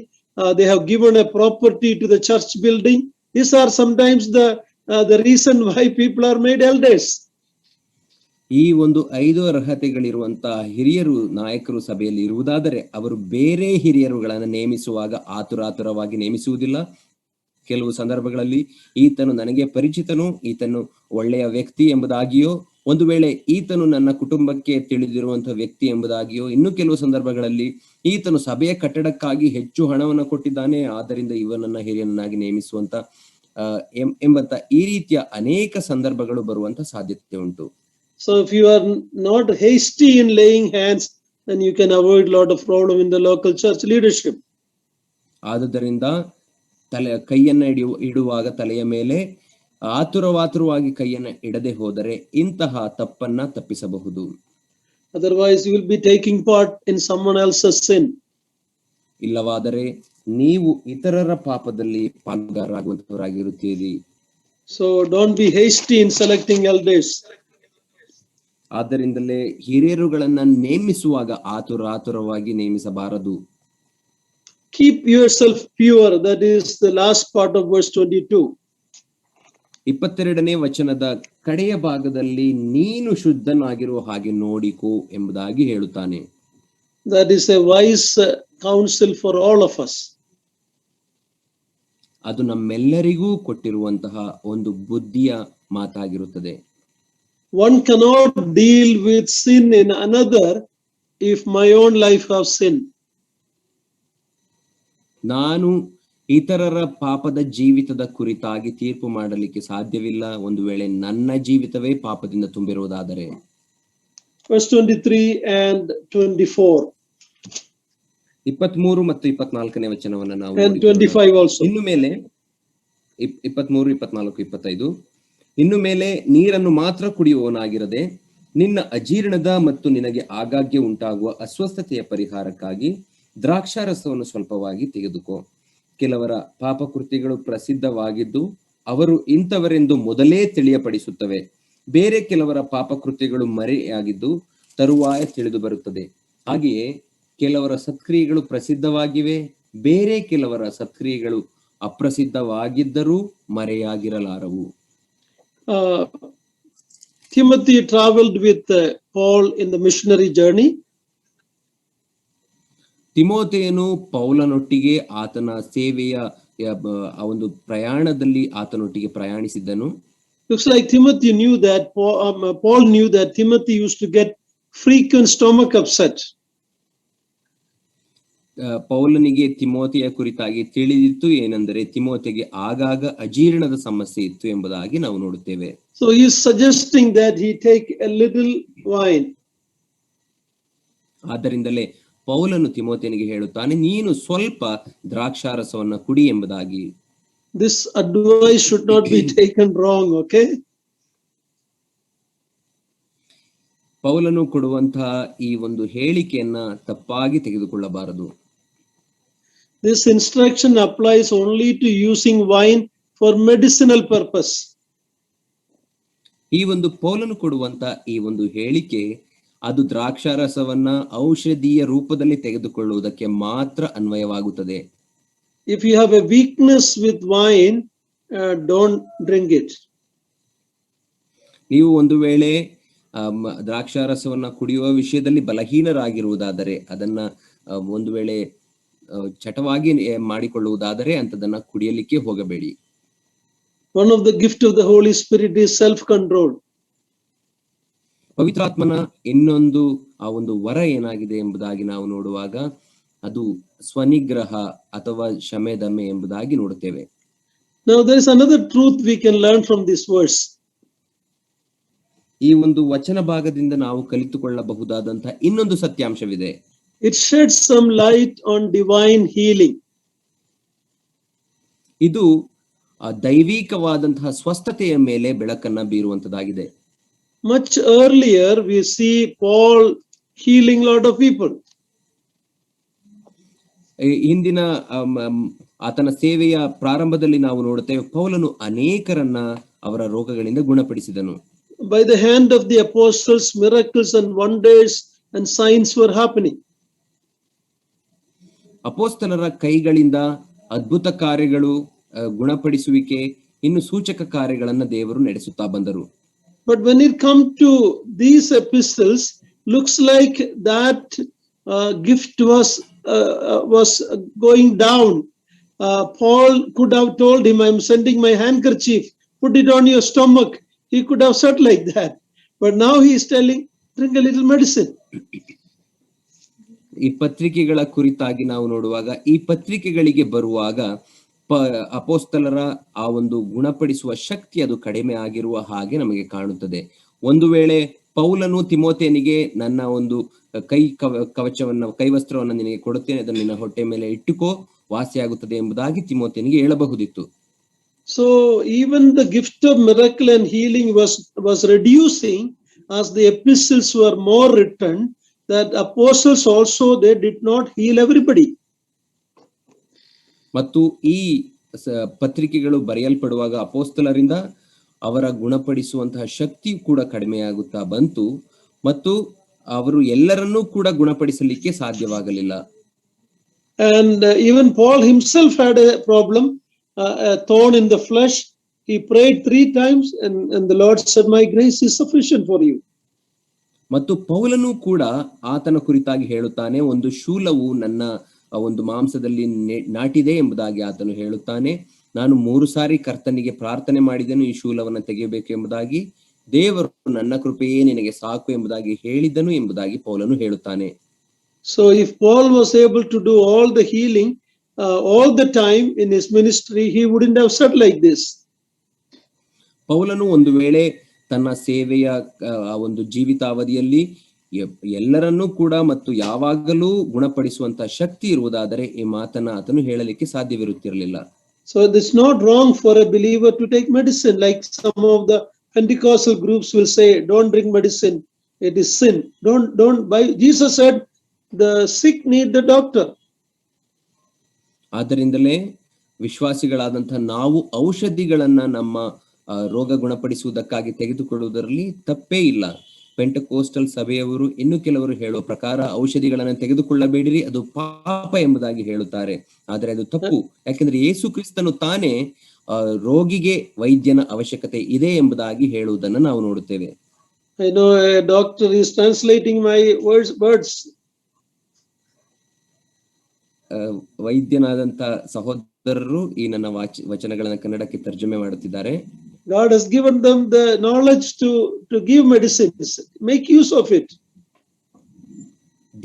they have given a property to the church building. These are sometimes the reason why people are made elders. ಈ ಒಂದು 5 ಅರ್ಹತೆಗಳಿರುವಂತಹ ಹಿರಿಯರು ನಾಯಕರು ಸಭೆಯಲ್ಲಿ ಇರುವುದಾದರೆ ಅವರು ಬೇರೆ ಹಿರಿಯರುಗಳನ್ನು ನೇಮಿಸುವಾಗ ಆತುರಾತುರವಾಗಿ ನೇಮಿಸುವುದಿಲ್ಲ. ಕೆಲವು ಸಂದರ್ಭಗಳಲ್ಲಿ ಈತನು ನನಗೆ ಪರಿಚಿತನು, ಈತನು ಒಳ್ಳೆಯ ವ್ಯಕ್ತಿ ಎಂಬುದಾಗಿಯೋ, ಒಂದು ವೇಳೆ ಈತನು ನನ್ನ ಕುಟುಂಬಕ್ಕೆ ತಿಳಿದಿರುವಂತಹ ವ್ಯಕ್ತಿ ಎಂಬುದಾಗಿಯೋ, ಇನ್ನು ಕೆಲವು ಸಂದರ್ಭಗಳಲ್ಲಿ ಈತನು ಸಭೆಯ ಕಟ್ಟಡಕ್ಕಾಗಿ ಹೆಚ್ಚು ಹಣವನ್ನು ಕೊಟ್ಟಿದ್ದಾನೆ, ಆದ್ದರಿಂದ ಇವನನ್ನ ಹಿರಿಯನನ್ನಾಗಿ ನೇಮಿಸುವಂತ ಎಂಬಂತ ಈ ರೀತಿಯ ಅನೇಕ ಸಂದರ್ಭಗಳು ಬರುವಂತ ಸಾಧ್ಯತೆ ಉಂಟು. So if you are not hasty in laying hands, then you can avoid a lot of problem in the local church leadership. ಆದುದರಿಂದ ಕೈಯನ್ನ ಇಡುವಾಗ ತಲೆಯ ಮೇಲೆ ಆತುರವಾಗಿ ಕೈಯನ್ನ ಇಡದೆ ಹೋದರೆ ಇಂತಹ ತಪ್ಪನ್ನ ತಪ್ಪಿಸಬಹುದು. Otherwise you will be taking part in someone else's sin. ಇಲ್ಲವಾದರೆ ನೀವು ಇತರರ ಪಾಪದಲ್ಲಿ ಪಾಲುಗಾರರಾಗುವಂತವರಾಗಿರುತ್ತೀರಿ. So don't be hasty in selecting elders. ಆದ್ದರಿಂದಲೇ ಹಿರಿಯರುಗಳನ್ನ ನೇಮಿಸುವಾಗ ಆತುರಾತುರವಾಗಿ ನೇಮಿಸಬಾರದು. Keep yourself pure. That is the last part of verse 22. 22ನೇ ವಚನದ ಕಡೆಯ ಭಾಗದಲ್ಲಿ ನೀನು ಶುದ್ಧನಾಗಿರುವ ಹಾಗೆ ನೋಡಿಕೋ ಎಂಬುದಾಗಿ ಹೇಳುತ್ತಾನೆ. That is a wise counsel for all of us. ಅದು ನಮ್ಮೆಲ್ಲರಿಗೂ ಕೊಟ್ಟಿರುವಂತಹ ಒಂದು ಬುದ್ಧಿಯ ಮಾತಾಗಿರುತ್ತದೆ. One cannot deal with sin in another if my own life have sin. ನಾನು ಇತರರ ಪಾಪದ ಜೀವಿತದ ಕುರಿತಾಗಿ ತೀರ್ಪು ಮಾಡಲಿಕ್ಕೆ ಸಾಧ್ಯವಿಲ್ಲ ಒಂದು ವೇಳೆ ನನ್ನ ಜೀವಿತವೇ ಪಾಪದಿಂದ ತುಂಬಿರುವುದಾದರೆ. Verse 23 and 24. 23 ಮತ್ತು 24ನೇ ವಚನವನ್ನು ನಾವು And 25 also. ಇನ್ನು ಮೇಲೆ 23, 24, 25 ಇನ್ನು ಮೇಲೆ ನೀರನ್ನು ಮಾತ್ರ ಕುಡಿಯುವವನಾಗಿರದೆ ನಿನ್ನ ಅಜೀರ್ಣದ ಮತ್ತು ನಿನಗೆ ಆಗಾಗ್ಗೆ ಉಂಟಾಗುವ ಅಸ್ವಸ್ಥತೆಯ ಪರಿಹಾರಕ್ಕಾಗಿ ದ್ರಾಕ್ಷಾರಸವನ್ನು ಸ್ವಲ್ಪವಾಗಿ ತೆಗೆದುಕೋ. ಕೆಲವರ ಪಾಪಕೃತ್ಯಗಳು ಪ್ರಸಿದ್ಧವಾಗಿದ್ದು ಅವರು ಇಂಥವರೆಂದು ಮೊದಲೇ ತಿಳಿಯಪಡಿಸುತ್ತವೆ. ಬೇರೆ ಕೆಲವರ ಪಾಪಕೃತ್ಯಗಳು ಮರೆಯಾಗಿದ್ದು ತರುವಾಯ ತಿಳಿದು ಬರುತ್ತದೆ. ಹಾಗೆಯೇ ಕೆಲವರ ಸತ್ಕ್ರಿಯೆಗಳು ಪ್ರಸಿದ್ಧವಾಗಿವೆ, ಬೇರೆ ಕೆಲವರ ಸತ್ಕ್ರಿಯೆಗಳು ಅಪ್ರಸಿದ್ಧವಾಗಿದ್ದರೂ ಮರೆಯಾಗಿರಲಾರವು. Timothy traveled with Paul in the missionary journey. ತಿಮೋಥೆಯನು ಪೌಲನೊಟ್ಟಿಗೆ ಆತನ ಸೇವೆಯ ಒಂದು ಪ್ರಯಾಣದಲ್ಲಿ ಆತನೊಟ್ಟಿಗೆ ಪ್ರಯಾಣಿಸಿದ್ದನು. Looks like Timothy knew that Paul knew that Timothy used to get frequent stomach upset. ಪೌಲನಿಗೆ ತಿಮೋಥೆಯ ಕುರಿತಾಗಿ ತಿಳಿದಿತ್ತು ಏನೆಂದರೆ ತಿಮೋಥೆಗೆ ಆಗಾಗ ಅಜೀರ್ಣದ ಸಮಸ್ಯೆ ಇತ್ತು ಎಂಬುದಾಗಿ ನಾವು ನೋಡುತ್ತೇವೆ. So he is suggesting that he take a little wine. ಆದ್ದರಿಂದಲೇ ಪೌಲನು ತಿಮೋಥೆಯನಿಗೆ ಹೇಳುತ್ತಾನೆ, ನೀನು ಸ್ವಲ್ಪ ದ್ರಾಕ್ಷಾರಸವನ್ನ ಕುಡಿ ಎಂಬುದಾಗಿ. This advice should not be taken wrong, okay? ಪೌಲನು ಕೊಡುವಂತಹ ಈ ಒಂದು ಹೇಳಿಕೆಯನ್ನ ತಪ್ಪಾಗಿ ತೆಗೆದುಕೊಳ್ಳಬಾರದು. This instruction applies only to using wine for medicinal purpose. ಈ ಒಂದು ಪೌಲನು ಕೊಡುವಂತ ಈ ಒಂದು ಹೇಳಿಕೆ ಅದು ದ್ರಾಕ್ಷಾರಸವನ್ನ ಔಷಧೀಯ ರೂಪದಲ್ಲಿ ತೆಗೆದುಕೊಳ್ಳುವುದಕ್ಕೆ ಮಾತ್ರ ಅನ್ವಯವಾಗುತ್ತದೆ. If you have a weakness with wine, don't drink it. ನೀವು ಒಂದು ವೇಳೆ ದ್ರಾಕ್ಷಾರಸವನ್ನ ಕುಡಿಯುವ ವಿಷಯದಲ್ಲಿ ಬಲಹೀನರಾಗಿರುವುದಾದರೆ ಅದನ್ನ ಒಂದು ವೇಳೆ ಚಟವಾಗಿ ಮಾಡಿಕೊಳ್ಳುವುದಾದರೆ ಅಂತದನ್ನ ಕುಡಿಯಲಿಕ್ಕೆ ಹೋಗಬೇಡಿ. One of the gift of the Holy Spirit is self-control. ಪವಿತ್ರಾತ್ಮನ ಇನ್ನೊಂದು ಆ ಒಂದು ವರ ಏನಾಗಿದೆ ಎಂಬುದಾಗಿ ನಾವು ನೋಡುವಾಗ ಅದು ಸ್ವನಿಗ್ರಹ ಅಥವಾ ಶಮೆದಮೆ ಎಂಬುದಾಗಿ ನೋಡುತ್ತೇವೆ. Now there is another truth we can learn from this verse. ಈ ಒಂದು ವಚನ ಭಾಗದಿಂದ ನಾವು ಕಲಿತುಕೊಳ್ಳಬಹುದಾದಂತಹ ಇನ್ನೊಂದು ಸತ್ಯಾಂಶವಿದೆ. It sheds some light on divine healing. ಇದು ದೈವಿಕವಾದಂತಹ ಸ್ವಸ್ಥತೆಯ ಮೇಲೆ ಬೆಳಕನ್ನ ಬೀರುವಂತದ್ದಾಗಿದೆ. Much earlier we see Paul healing lot of people. ಹಿಂದಿನ ಆತನ ಸೇವೆಯ ಪ್ರಾರಂಭದಲ್ಲಿ ನಾವು ನೋಡುತ್ತೇವೆ ಪೌಲನು ಅನೇಕರನ್ನ ಅವರ ರೋಗಗಳಿಂದ ಗುಣಪಡಿಸಿದನು. By the hand of the apostles, miracles and wonders and signs were happening. ಅಪೊಸ್ತಲರ ಕೈಗಳಿಂದ ಅದ್ಭುತ ಕಾರ್ಯಗಳು, ಗುಣಪಡಿಸುವಿಕೆ, ಇನ್ನು ಸೂಚಕ ಕಾರ್ಯಗಳನ್ನ ದೇವರು ನಡೆಸುತ್ತಾ ಬಂದರು. But when it comes to these epistles, looks like that gift was going down. Paul could have told him, "I am sending my handkerchief. Put it on your stomach." He could have said like that. But now he is telling, "Drink a little medicine." ಈ ಪತ್ರಿಕೆಗಳ ಕುರಿತಾಗಿ ನಾವು ನೋಡುವಾಗ ಈ ಪತ್ರಿಕೆಗಳಿಗೆ ಬರುವಾಗ ಅಪೋಸ್ತಲರ ಆ ಒಂದು ಗುಣಪಡಿಸುವ ಶಕ್ತಿ ಅದು ಕಡಿಮೆ ಆಗಿರುವ ಹಾಗೆ ನಮಗೆ ಕಾಣುತ್ತದೆ. ಒಂದು ವೇಳೆ ಪೌಲನು ತಿಮೋಥೆಯನಿಗೆ ನನ್ನ ಒಂದು ಕೈವಸ್ತ್ರವನ್ನ ನಿನಗೆ ಕೊಡುತ್ತೇನೆ, ಅದನ್ನು ನಿನ್ನ ಹೊಟ್ಟೆ ಮೇಲೆ ಇಟ್ಟುಕೋ, ವಾಸಿಯಾಗುತ್ತದೆ ಎಂಬುದಾಗಿ ತಿಮೋಥೆಯನಿಗೆ ಹೇಳಬಹುದಿತ್ತು. So even the gift of miracle and healing was reducing as the epistles were more written. That apostles also, they did not heal everybody. ಮತ್ತು ಈ ಪತ್ರಿಕೆಗಳು ಬರೆಯಲ್ಪಡುವಾಗ ಅಪೋಸ್ತಲರಿಂದ ಅವರ ಗುಣಪಡಿಸುವಂತಹ ಶಕ್ತಿ ಕೂಡ ಕಡಿಮೆಯಾಗುತ್ತಾ ಬಂತು ಮತ್ತು ಅವರು ಎಲ್ಲರನ್ನೂ ಕೂಡ ಗುಣಪಡಿಸಲಿಕ್ಕೆ ಸಾಧ್ಯವಾಗಲಿಲ್ಲ. And even Paul himself had a problem, a thorn in the flesh. He prayed 3 times and the Lord said, my grace is sufficient for you. ಮತ್ತು ಪೌಲನು ಕೂಡ ಆತನ ಕುರಿತಾಗಿ ಹೇಳುತ್ತಾನೆ, ಒಂದು ಶೂಲವು ನನ್ನ ಒಂದು ಮಾಂಸದಲ್ಲಿ ನಾಟಿದೆ ಎಂಬುದಾಗಿ ಆತನು ಹೇಳುತ್ತಾನೆ. ನಾನು 3 ಸಾರಿ ಕರ್ತನಿಗೆ ಪ್ರಾರ್ಥನೆ ಮಾಡಿದನು ಈ ಶೂಲವನ್ನು ತೆಗೆಯಬೇಕು ಎಂಬುದಾಗಿ, ದೇವರು ನನ್ನ ಕೃಪೆಯೇ ನಿನಗೆ ಸಾಕು ಎಂಬುದಾಗಿ ಹೇಳಿದನು ಎಂಬುದಾಗಿ ಪೌಲನು ಹೇಳುತ್ತಾನೆ. So if Paul was able to do all the healing all the time in his ministry, he wouldn't have said like this. ಪೌಲನು ಒಂದು ವೇಳೆ ತನ್ನ ಸೇವೆಯ ಒಂದು ಜೀವಿತಾವಧಿಯಲ್ಲಿ ಎಲ್ಲರನ್ನೂ ಕೂಡ ಮತ್ತು ಯಾವಾಗಲೂ ಗುಣಪಡಿಸುವಂತಹ ಶಕ್ತಿ ಇರುವುದಾದರೆ ಈ ಮಾತನ್ನ ಆತನು ಹೇಳಲಿಕ್ಕೆ ಸಾಧ್ಯವಿರುತ್ತಿರಲಿಲ್ಲ. So it's not wrong for a believer to take medicine, like some of the Pentecostal groups will say, don't drink medicine, it is sin. Don't buy. Jesus said the sick need the doctor. ಆದ್ದರಿಂದಲೇ ವಿಶ್ವಾಸಿಗಳಾದಂತಹ ನಾವು ಔಷಧಿಗಳನ್ನ ನಮ್ಮ ರೋಗ ಗುಣಪಡಿಸುವುದಕ್ಕಾಗಿ ತೆಗೆದುಕೊಳ್ಳುವುದರಲ್ಲಿ ತಪ್ಪೇ ಇಲ್ಲ. ಪೆಂಟಕೋಸ್ಟಲ್ ಸಭೆಯವರು ಇನ್ನು ಕೆಲವರು ಹೇಳುವ ಪ್ರಕಾರ ಔಷಧಿಗಳನ್ನು ತೆಗೆದುಕೊಳ್ಳಬೇಡಿರಿ, ಅದು ಪಾಪ ಎಂಬುದಾಗಿ ಹೇಳುತ್ತಾರೆ. ಆದರೆ ಅದು ತಪ್ಪು. ಯಾಕೆಂದ್ರೆ ಯೇಸು ಕ್ರಿಸ್ತನು ತಾನೇ ರೋಗಿಗೆ ವೈದ್ಯನ ಅವಶ್ಯಕತೆ ಇದೆ ಎಂಬುದಾಗಿ ಹೇಳುವುದನ್ನು ನಾವು ನೋಡುತ್ತೇವೆ. I know a doctor is translating my words. ವೈದ್ಯನಾದಂತ ಸಹೋದರರು ಈ ನನ್ನ ವಚನಗಳನ್ನು ಕನ್ನಡಕ್ಕೆ ತರ್ಜುಮೆ ಮಾಡುತ್ತಿದ್ದಾರೆ. God has given them the knowledge to give medicines. Make use of it.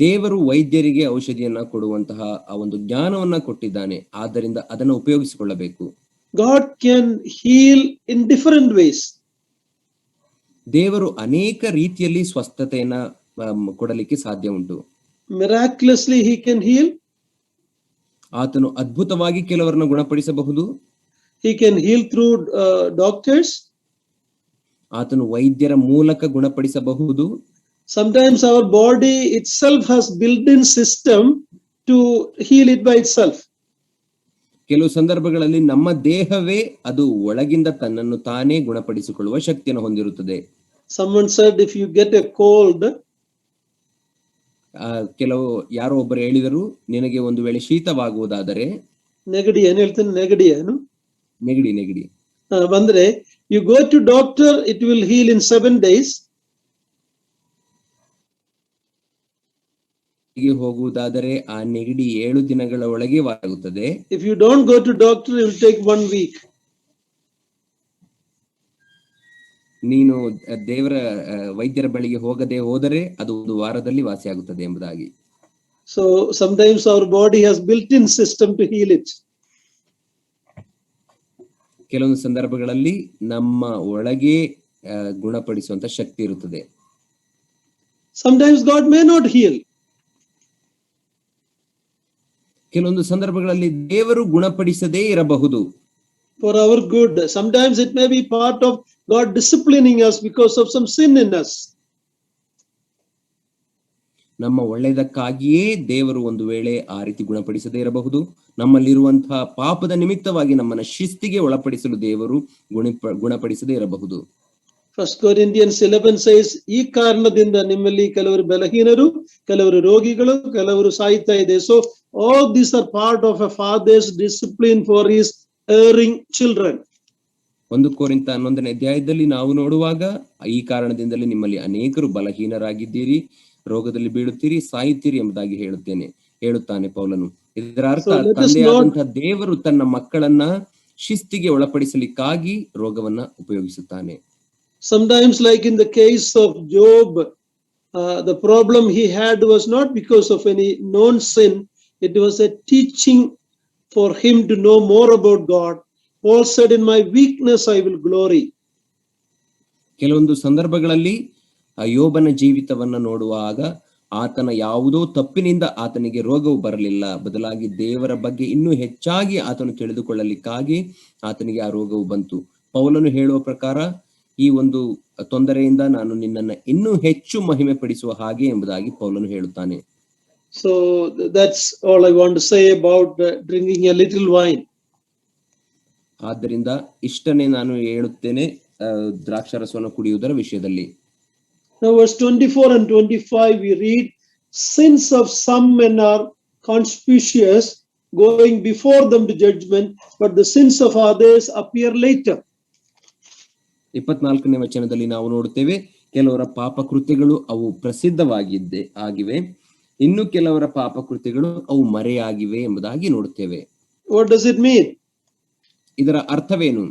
ದೇವರು ವೈದ್ಯರಿಗೆ ಔಷಧಿಯನ್ನ ಕೊಡುವಂತಹ ಆ ಒಂದು ಜ್ಞಾನವನ್ನ ಕೊಟ್ಟಿದ್ದಾನೆ. ಆದ್ದರಿಂದ ಅದನ್ನು ಉಪಯೋಗಿಸಿಕೊಳ್ಳಬೇಕು. God can heal in different ways. ದೇವರು ಅನೇಕ ರೀತಿಯಲ್ಲಿ ಸ್ವಸ್ಥತೆಯನ್ನ ಕೊಡಲಿಕ್ಕೆ ಸಾಧ್ಯ ಉಂಟು. Miraculously he can heal. ಆತನು ಅದ್ಭುತವಾಗಿ ಕೆಲವರನ್ನು ಗುಣಪಡಿಸಬಹುದು. He can heal through doctors. ಆತನು ವೈದ್ಯರ ಮೂಲಕ ಗುಣಪಡಿಸಬಹುದು. Sometimes our body itself has built-in system to heal it by itself. ಕೆಲವು ಸಂದರ್ಭಗಳಲ್ಲಿ ನಮ್ಮ ದೇಹವೇ ಅದು ಒಳಗಿಂದ ತನ್ನನ್ನು ತಾನೇ ಗುಣಪಡಿಸಿಕೊಳ್ಳುವ ಶಕ್ತಿಯನ್ನು ಹೊಂದಿರುತ್ತದೆ. Someone said if you get a cold, ಕೆಲವು ಯಾರೋ ಒಬ್ಬರು ಹೇಳಿದರು, ನಿನಗೆ ಒಂದು ವೇಳೆ ಶೀತವಾಗುವುದಾದರೆ ನೆಗಡಿ ಏನು ಹೇಳ್ತಾನೆ, ನೆಗಡಿ ಏನು ನೆಗಡಿ ಬಂದ್ರೆ you go to doctor, it will heal in 7 days. ಹೋಗುವುದಾದರೆ ಆ ನೆಗಡಿ 7 ದಿನಗಳ ಒಳಗೆ ವಾಗುತ್ತದೆ. If you don't go to doctor, it will take 1 week. ನೀನು ದೇವರ ವೈದ್ಯರ ಬಳಿಗೆ ಹೋಗದೆ ಹೋದರೆ ಅದು 1 ವಾರದಲ್ಲಿ ವಾಸಿಯಾಗುತ್ತದೆ ಎಂಬುದಾಗಿ. So sometimes our body has built-in system to heal it. ಕೆಲವೊಂದು ಸಂದರ್ಭಗಳಲ್ಲಿ ನಮ್ಮ ಒಳಗೆ ಗುಣಪಡಿಸುವಂತ ಶಕ್ತಿ ಇರುತ್ತದೆ. Sometimes God may not heal. ಕೆಲವೊಂದು ಸಂದರ್ಭಗಳಲ್ಲಿ ದೇವರು ಗುಣಪಡಿಸದೇ ಇರಬಹುದು. For our good. Sometimes it may be part of God disciplining us because of some sin in us. ನಮ್ಮ ಒಳ್ಳೆಯದಕ್ಕಾಗಿಯೇ ದೇವರು ಒಂದು ವೇಳೆ ಆ ರೀತಿ ಗುಣಪಡಿಸದೇ ಇರಬಹುದು. ನಮ್ಮಲ್ಲಿರುವಂತಹ ಪಾಪದ ನಿಮಿತ್ತವಾಗಿ ನಮ್ಮನ್ನ ಶಿಸ್ತಿಗೆ ಒಳಪಡಿಸಲು ದೇವರು ಗುಣಪಡಿಸದೇ ಇರಬಹುದು. 1 Corinthians 11 says, ಈ ಕಾರಣದಿಂದ ನಿಮ್ಮಲ್ಲಿ ಕೆಲವರು ಬಲಹೀನರು, ಕೆಲವರು ರೋಗಿಗಳು, ಕೆಲವರು ಸಾಯ್ತಾ ಇದೆ. So all these are part of a father's discipline for his erring children. 1 ಕೊರಿಂಥ 11ನೇ ಅಧ್ಯಾಯದಲ್ಲಿ ನಾವು ನೋಡುವಾಗ ಈ ಕಾರಣದಿಂದಲೇ ನಿಮ್ಮಲ್ಲಿ ಅನೇಕರು ಬಲಹೀನರಾಗಿದ್ದೀರಿ, ರೋಗದಲ್ಲಿ ಬೀಳುತ್ತೀರಿ, ಸಾಯುತ್ತೀರಿ ಎಂಬುದಾಗಿ ಹೇಳುತ್ತಾನೆ ಪೌಲನು. ಇದರ ಅರ್ಥ ತಂದೆಯಾದಂತಹ ದೇವರು ತನ್ನ ಮಕ್ಕಳನ್ನ ಶಿಸ್ತಿಗೆ ಒಳಪಡಿಸಲಿಕ್ಕಾಗಿ ರೋಗವನ್ನ ಉಪಯೋಗಿಸುತ್ತಾನೆ. Sometimes, like in the case of Job, the problem he had was not because of any known sin. It was a teaching for him to know more about God. Paul said, in my weakness I will glory. ಕೆಲವೊಂದು ಸಂದರ್ಭಗಳಲ್ಲಿ ಯೋಬನ ಜೀವಿತವನ್ನ ನೋಡುವಾಗ ಆತನ ಯಾವುದೋ ತಪ್ಪಿನಿಂದ ಆತನಿಗೆ ರೋಗವು ಬರಲಿಲ್ಲ, ಬದಲಾಗಿ ದೇವರ ಬಗ್ಗೆ ಇನ್ನೂ ಹೆಚ್ಚಾಗಿ ಆತನು ತಿಳಿದುಕೊಳ್ಳಲಿಕ್ಕಾಗಿ ಆತನಿಗೆ ಆ ರೋಗವು ಬಂತು. ಪೌಲನು ಹೇಳುವ ಪ್ರಕಾರ ಈ ಒಂದು ತೊಂದರೆಯಿಂದ ನಾನು ನಿನ್ನನ್ನ ಇನ್ನೂ ಹೆಚ್ಚು ಮಹಿಮೆ ಪಡಿಸುವ ಹಾಗೆ ಎಂಬುದಾಗಿ ಪೌಲನು ಹೇಳುತ್ತಾನೆ. So that's all I want to say about drinking a little wine. ಆದ್ದರಿಂದ ಇಷ್ಟನ್ನೇ ನಾನು ಹೇಳುತ್ತೇನೆ, ದ್ರಾಕ್ಷಾರಸವನ್ನು ಕುಡಿಯುವುದರ ವಿಷಯದಲ್ಲಿ. Now verse 24 and 25 we read, sins of some men are conspicuous, going before them to judgment, but the sins of others appear later. 24ನೇ ವಚನದಲ್ಲಿ ನಾವು ನೋಡುತ್ತೇವೆ, ಕೆಲವರ ಪಾಪ ಕೃತ್ಯಗಳು ಅವು ಆಗಿವೆ, ಇನ್ನು ಕೆಲವರ ಪಾಪ ಕೃತ್ಯಗಳು ಅವು ಮರೆಯಾಗಿವೆ ಎಂಬುದಾಗಿ ನೋಡುತ್ತೇವೆ. What does it mean? ಇದರ ಅರ್ಥವೇನು?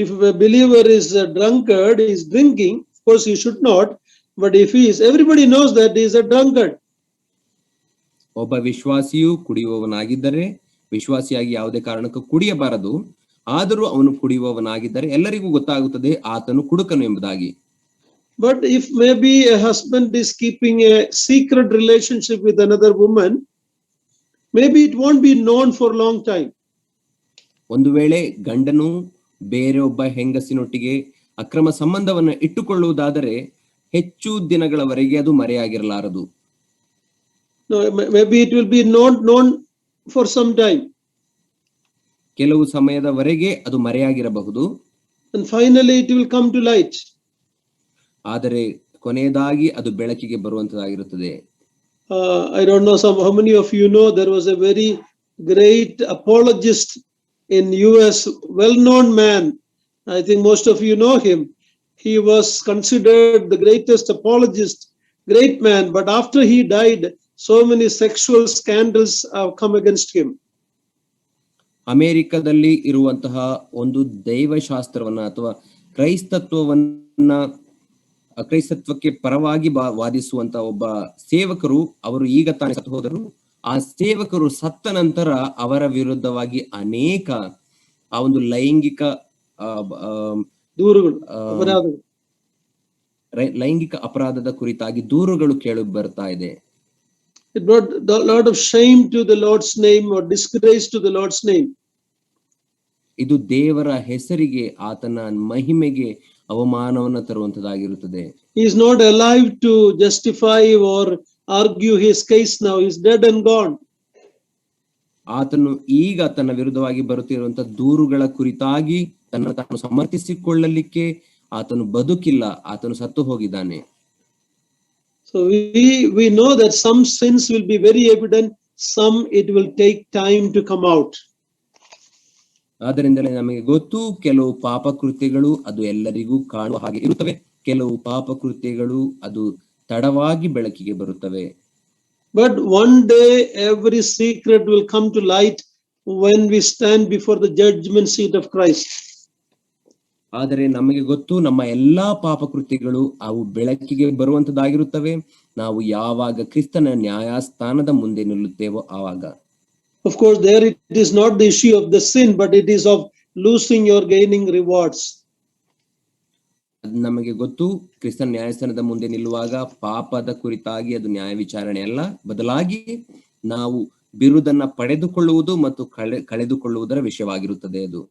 If a believer is a drunkard, he is drinking, of course he should not, but if he is, everybody knows that he is a drunkard. ಒಬ್ಬ ವಿಶ್ವಾಸಿಯು ಕುಡಿಯುವವನಾಗಿದ್ದರೆ, ವಿಶ್ವಾಸಿಯಾಗಿ ಯಾವುದೇ ಕಾರಣಕ್ಕೂ ಕುಡಿಯಬಾರದು, ಆದರೂ ಅವನು ಕುಡಿಯುವವನಾಗಿದ್ದರೆ ಎಲ್ಲರಿಗೂ ಗೊತ್ತಾಗುತ್ತದೆ ಆತನು ಕುಡುಕನು ಎಂಬುದಾಗಿ. But if maybe a husband is keeping a secret relationship with another woman, maybe it won't be known for a long time. ಒಂದು ವೇಳೆ ಗಂಡನು ಬೇರೆ ಒಬ್ಬ ಹೆಂಗಸಿನೊಟ್ಟಿಗೆ ಅಕ್ರಮ ಸಂಬಂಧವನ್ನು ಇಟ್ಟುಕೊಳ್ಳುವುದಾದರೆ ಹೆಚ್ಚು ದಿನಗಳವರೆಗೆ ಅದು ಮರೆಯಾಗಿರಲಾರದು. No, maybe it will be known for some time. ಕೆಲವು ಸಮಯದವರೆಗೆ ಅದು ಮರೆಯಾಗಿರಬಹುದು. And finally it will come to light. ಆದರೆ ಕೊನೆಯದಾಗಿ ಅದು ಬೆಳಕಿಗೆ ಬರುವಂತದಾಗಿರುತ್ತದೆ. I don't know how many of you know, there was a very great apologist in US, well-known man. I think most of you know him. He was considered the greatest apologist, great man, but after he died, so many sexual scandals have come against him. ಅಮೆರಿಕದಲ್ಲಿ ಇರುವಂತಹ ಒಂದು ದೈವಶಾಸ್ತ್ರವನ್ನ ಅಥವಾ ಕ್ರೈಸ್ತತ್ವಕ್ಕೆ ಪರವಾಗಿ ವಾದಿಸುವಂತಹ ಒಬ್ಬ ಸೇವಕರು, ಅವರು ಈಗ ತಾನೇ ಸತ್ತು ಹೋದರು. ಆ ಸೇವಕರು ಸತ್ತ ನಂತರ ಅವರ ವಿರುದ್ಧವಾಗಿ ಅನೇಕ ಆ ಒಂದು ಲೈಂಗಿಕ ದೂರುಗಳು, ಲೈಂಗಿಕ ಅಪರಾಧದ ಕುರಿತಾಗಿ ದೂರುಗಳು ಕೇಳಿ ಬರ್ತಾ ಇದೆ. It brought a lot of shame to the Lord's name or disgrace to the Lord's name. ಇದು ದೇವರ ಹೆಸರಿಗೆ, ಆತನ ಮಹಿಮೆಗೆ ಅವಮಾನವನ್ನು ತರುವಂತದಾಗಿರುತ್ತದೆ. He is not alive to justify or argue his case now. He is dead and gone. ಆತನು ಈಗ ತನ್ನ ವಿರುದ್ಧವಾಗಿ ಬರುತ್ತಿರುವಂತಹ ದೂರುಗಳ ಕುರಿತಾಗಿ ತನ್ನ ತಾನು ಸಮರ್ಥಿಸಿಕೊಳ್ಳಲಿಕ್ಕೆ ಆತನು ಬದುಕಿಲ್ಲ, ಆತನು ಸತ್ತು ಹೋಗಿದ್ದಾನೆ. So we know that some sins will be very evident, some it will take time to come out. ಆದ್ದರಿಂದಲೇ ನಮಗೆ ಗೊತ್ತು, ಕೆಲವು ಪಾಪ ಕೃತ್ಯಗಳು ಅದು ಎಲ್ಲರಿಗೂ ಕಾಣುವ ಹಾಗೆ ಇರುತ್ತವೆ, ಕೆಲವು ಪಾಪ ಕೃತ್ಯಗಳು ಅದು ತಡವಾಗಿ ಬೆಳಕಿಗೆ ಬರುತ್ತವೆ. But one day every secret will come to light when we stand before the judgment seat of Christ. ಆದರೆ ನಮಗೆ ಗೊತ್ತು, ನಮ್ಮ ಎಲ್ಲಾ ಪಾಪ ಕೃತ್ಯಗಳು ಅವು ಬೆಳಕಿಗೆ ಬರುವಂತದಾಗಿರುತ್ತವೆ ನಾವು ಯಾವಾಗ ಕ್ರಿಸ್ತನ ನ್ಯಾಯಸ್ಥಾನದ ಮುಂದೆ ನಿಲ್ಲುತ್ತೇವೋ ಆವಾಗ. Of course, there it is not the issue of the sin, but it is of losing or gaining rewards. ನಮಗೆ ಗೊತ್ತು, ಕ್ರಿಸ್ತನ ನ್ಯಾಯಸ್ಥಾನದ ಮುಂದೆ ನಿಲ್ಲುವಾಗ ಪಾಪದ ಕುರಿತಾಗಿ ಅದು ನ್ಯಾಯ ವಿಚಾರಣೆ ಅಲ್ಲ, ಬದಲಾಗಿ ನಾವು ಬಿರುದನ್ನ ಪಡೆದುಕೊಳ್ಳುವುದು ಮತ್ತು ಕಳೆದುಕೊಳ್ಳುವುದರ ವಿಷಯವಾಗಿರುತ್ತದೆ ಅದು.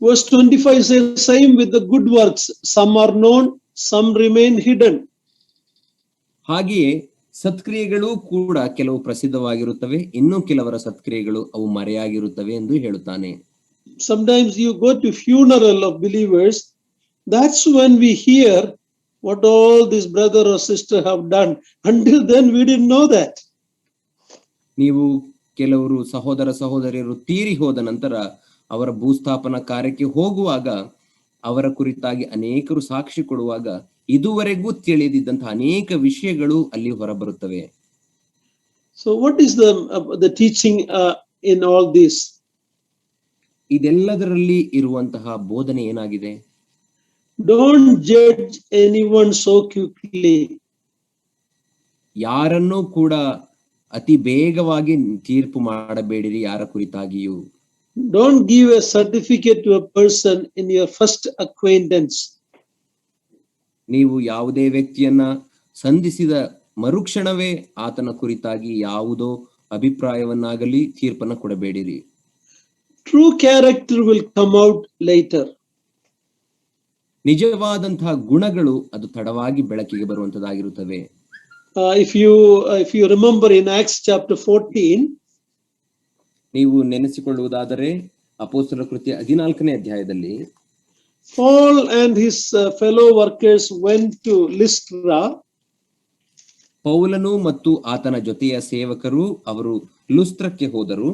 Verse 25 says, same with the good works, some are known, some remain hidden. ಹಾಗೆಯೇ ಸತ್ಕ್ರಿಯೆಗಳು ಕೂಡ ಕೆಲವು ಪ್ರಸಿದ್ಧವಾಗಿರುತ್ತವೆ, ಇನ್ನು ಕೆಲವರ ಸತ್ಕ್ರಿಯೆಗಳು ಅವು ಮರೆಯಾಗಿರುತ್ತವೆ ಎಂದು ಹೇಳುತ್ತಾನೆ. Sometimes you go to funeral of believers, that's when we hear what all this brother or sister have done. Until then we didn't know that. ನೀವು ಕೆಲವರು ಸಹೋದರ ಸಹೋದರಿಯರು ತೀರಿ ಹೋದ ನಂತರ ಅವರ ಭೂಸ್ಥಾಪನಾ ಕಾರ್ಯಕ್ಕೆ ಹೋಗುವಾಗ ಅವರ ಕುರಿತಾಗಿ ಅನೇಕರು ಸಾಕ್ಷಿ ಕೊಡುವಾಗ ಇದುವರೆಗೂ ತಿಳಿದಿದ್ದಂತಹ ಅನೇಕ ವಿಷಯಗಳು ಅಲ್ಲಿ ಹೊರಬರುತ್ತವೆ. So what is the teaching in all this? ಇದೆಲ್ಲದರಲ್ಲಿ ಇರುವಂತಹ ಬೋಧನೆ ಏನಾಗಿದೆ? Don't judge anyone so quickly. ಯಾರನ್ನೂ ಕೂಡ ಅತಿ ಬೇಗವಾಗಿ ತೀರ್ಪು ಮಾಡಬೇಡಿರಿ ಯಾರ ಕುರಿತಾಗಿಯೂ. Don't give a certificate to a person in your first acquaintance. ನೀವು ಯಾವುದೇ ವ್ಯಕ್ತಿಯನ್ನ ಸಂಧಿಸಿದ ಮರುಕ್ಷಣವೇ ಆತನ ಕುರಿತಾಗಿ ಯಾವುದೋ ಅಭಿಪ್ರಾಯವನ್ನಾಗಲಿ ತೀರ್ಪನ್ನ ಕೊಡಬೇಡಿರಿ. True character will come out later. ನಿಜವಾದಂತಹ ಗುಣಗಳು ಅದು ತಡವಾಗಿ ಬೆಳಕಿಗೆ ಬರುವಂತದಾಗಿರುತ್ತವೆ. If you remember in Acts chapter 14, ನೀವು ನೆನೆಸಿಕೊಳ್ಳುವುದಾದರೆ ಅಪೊಸ್ತಲರ ಕೃತ್ಯ 14ನೇ ಅಧ್ಯಾಯದಲ್ಲಿ Paul and his fellow workers went to Lystra. ಪೌಲನು ಮತ್ತು ಆತನ ಜೊತೆಯ ಸೇವಕರು ಅವರು ಲುಸ್ತ್ರಕ್ಕೆ ಹೋದರು.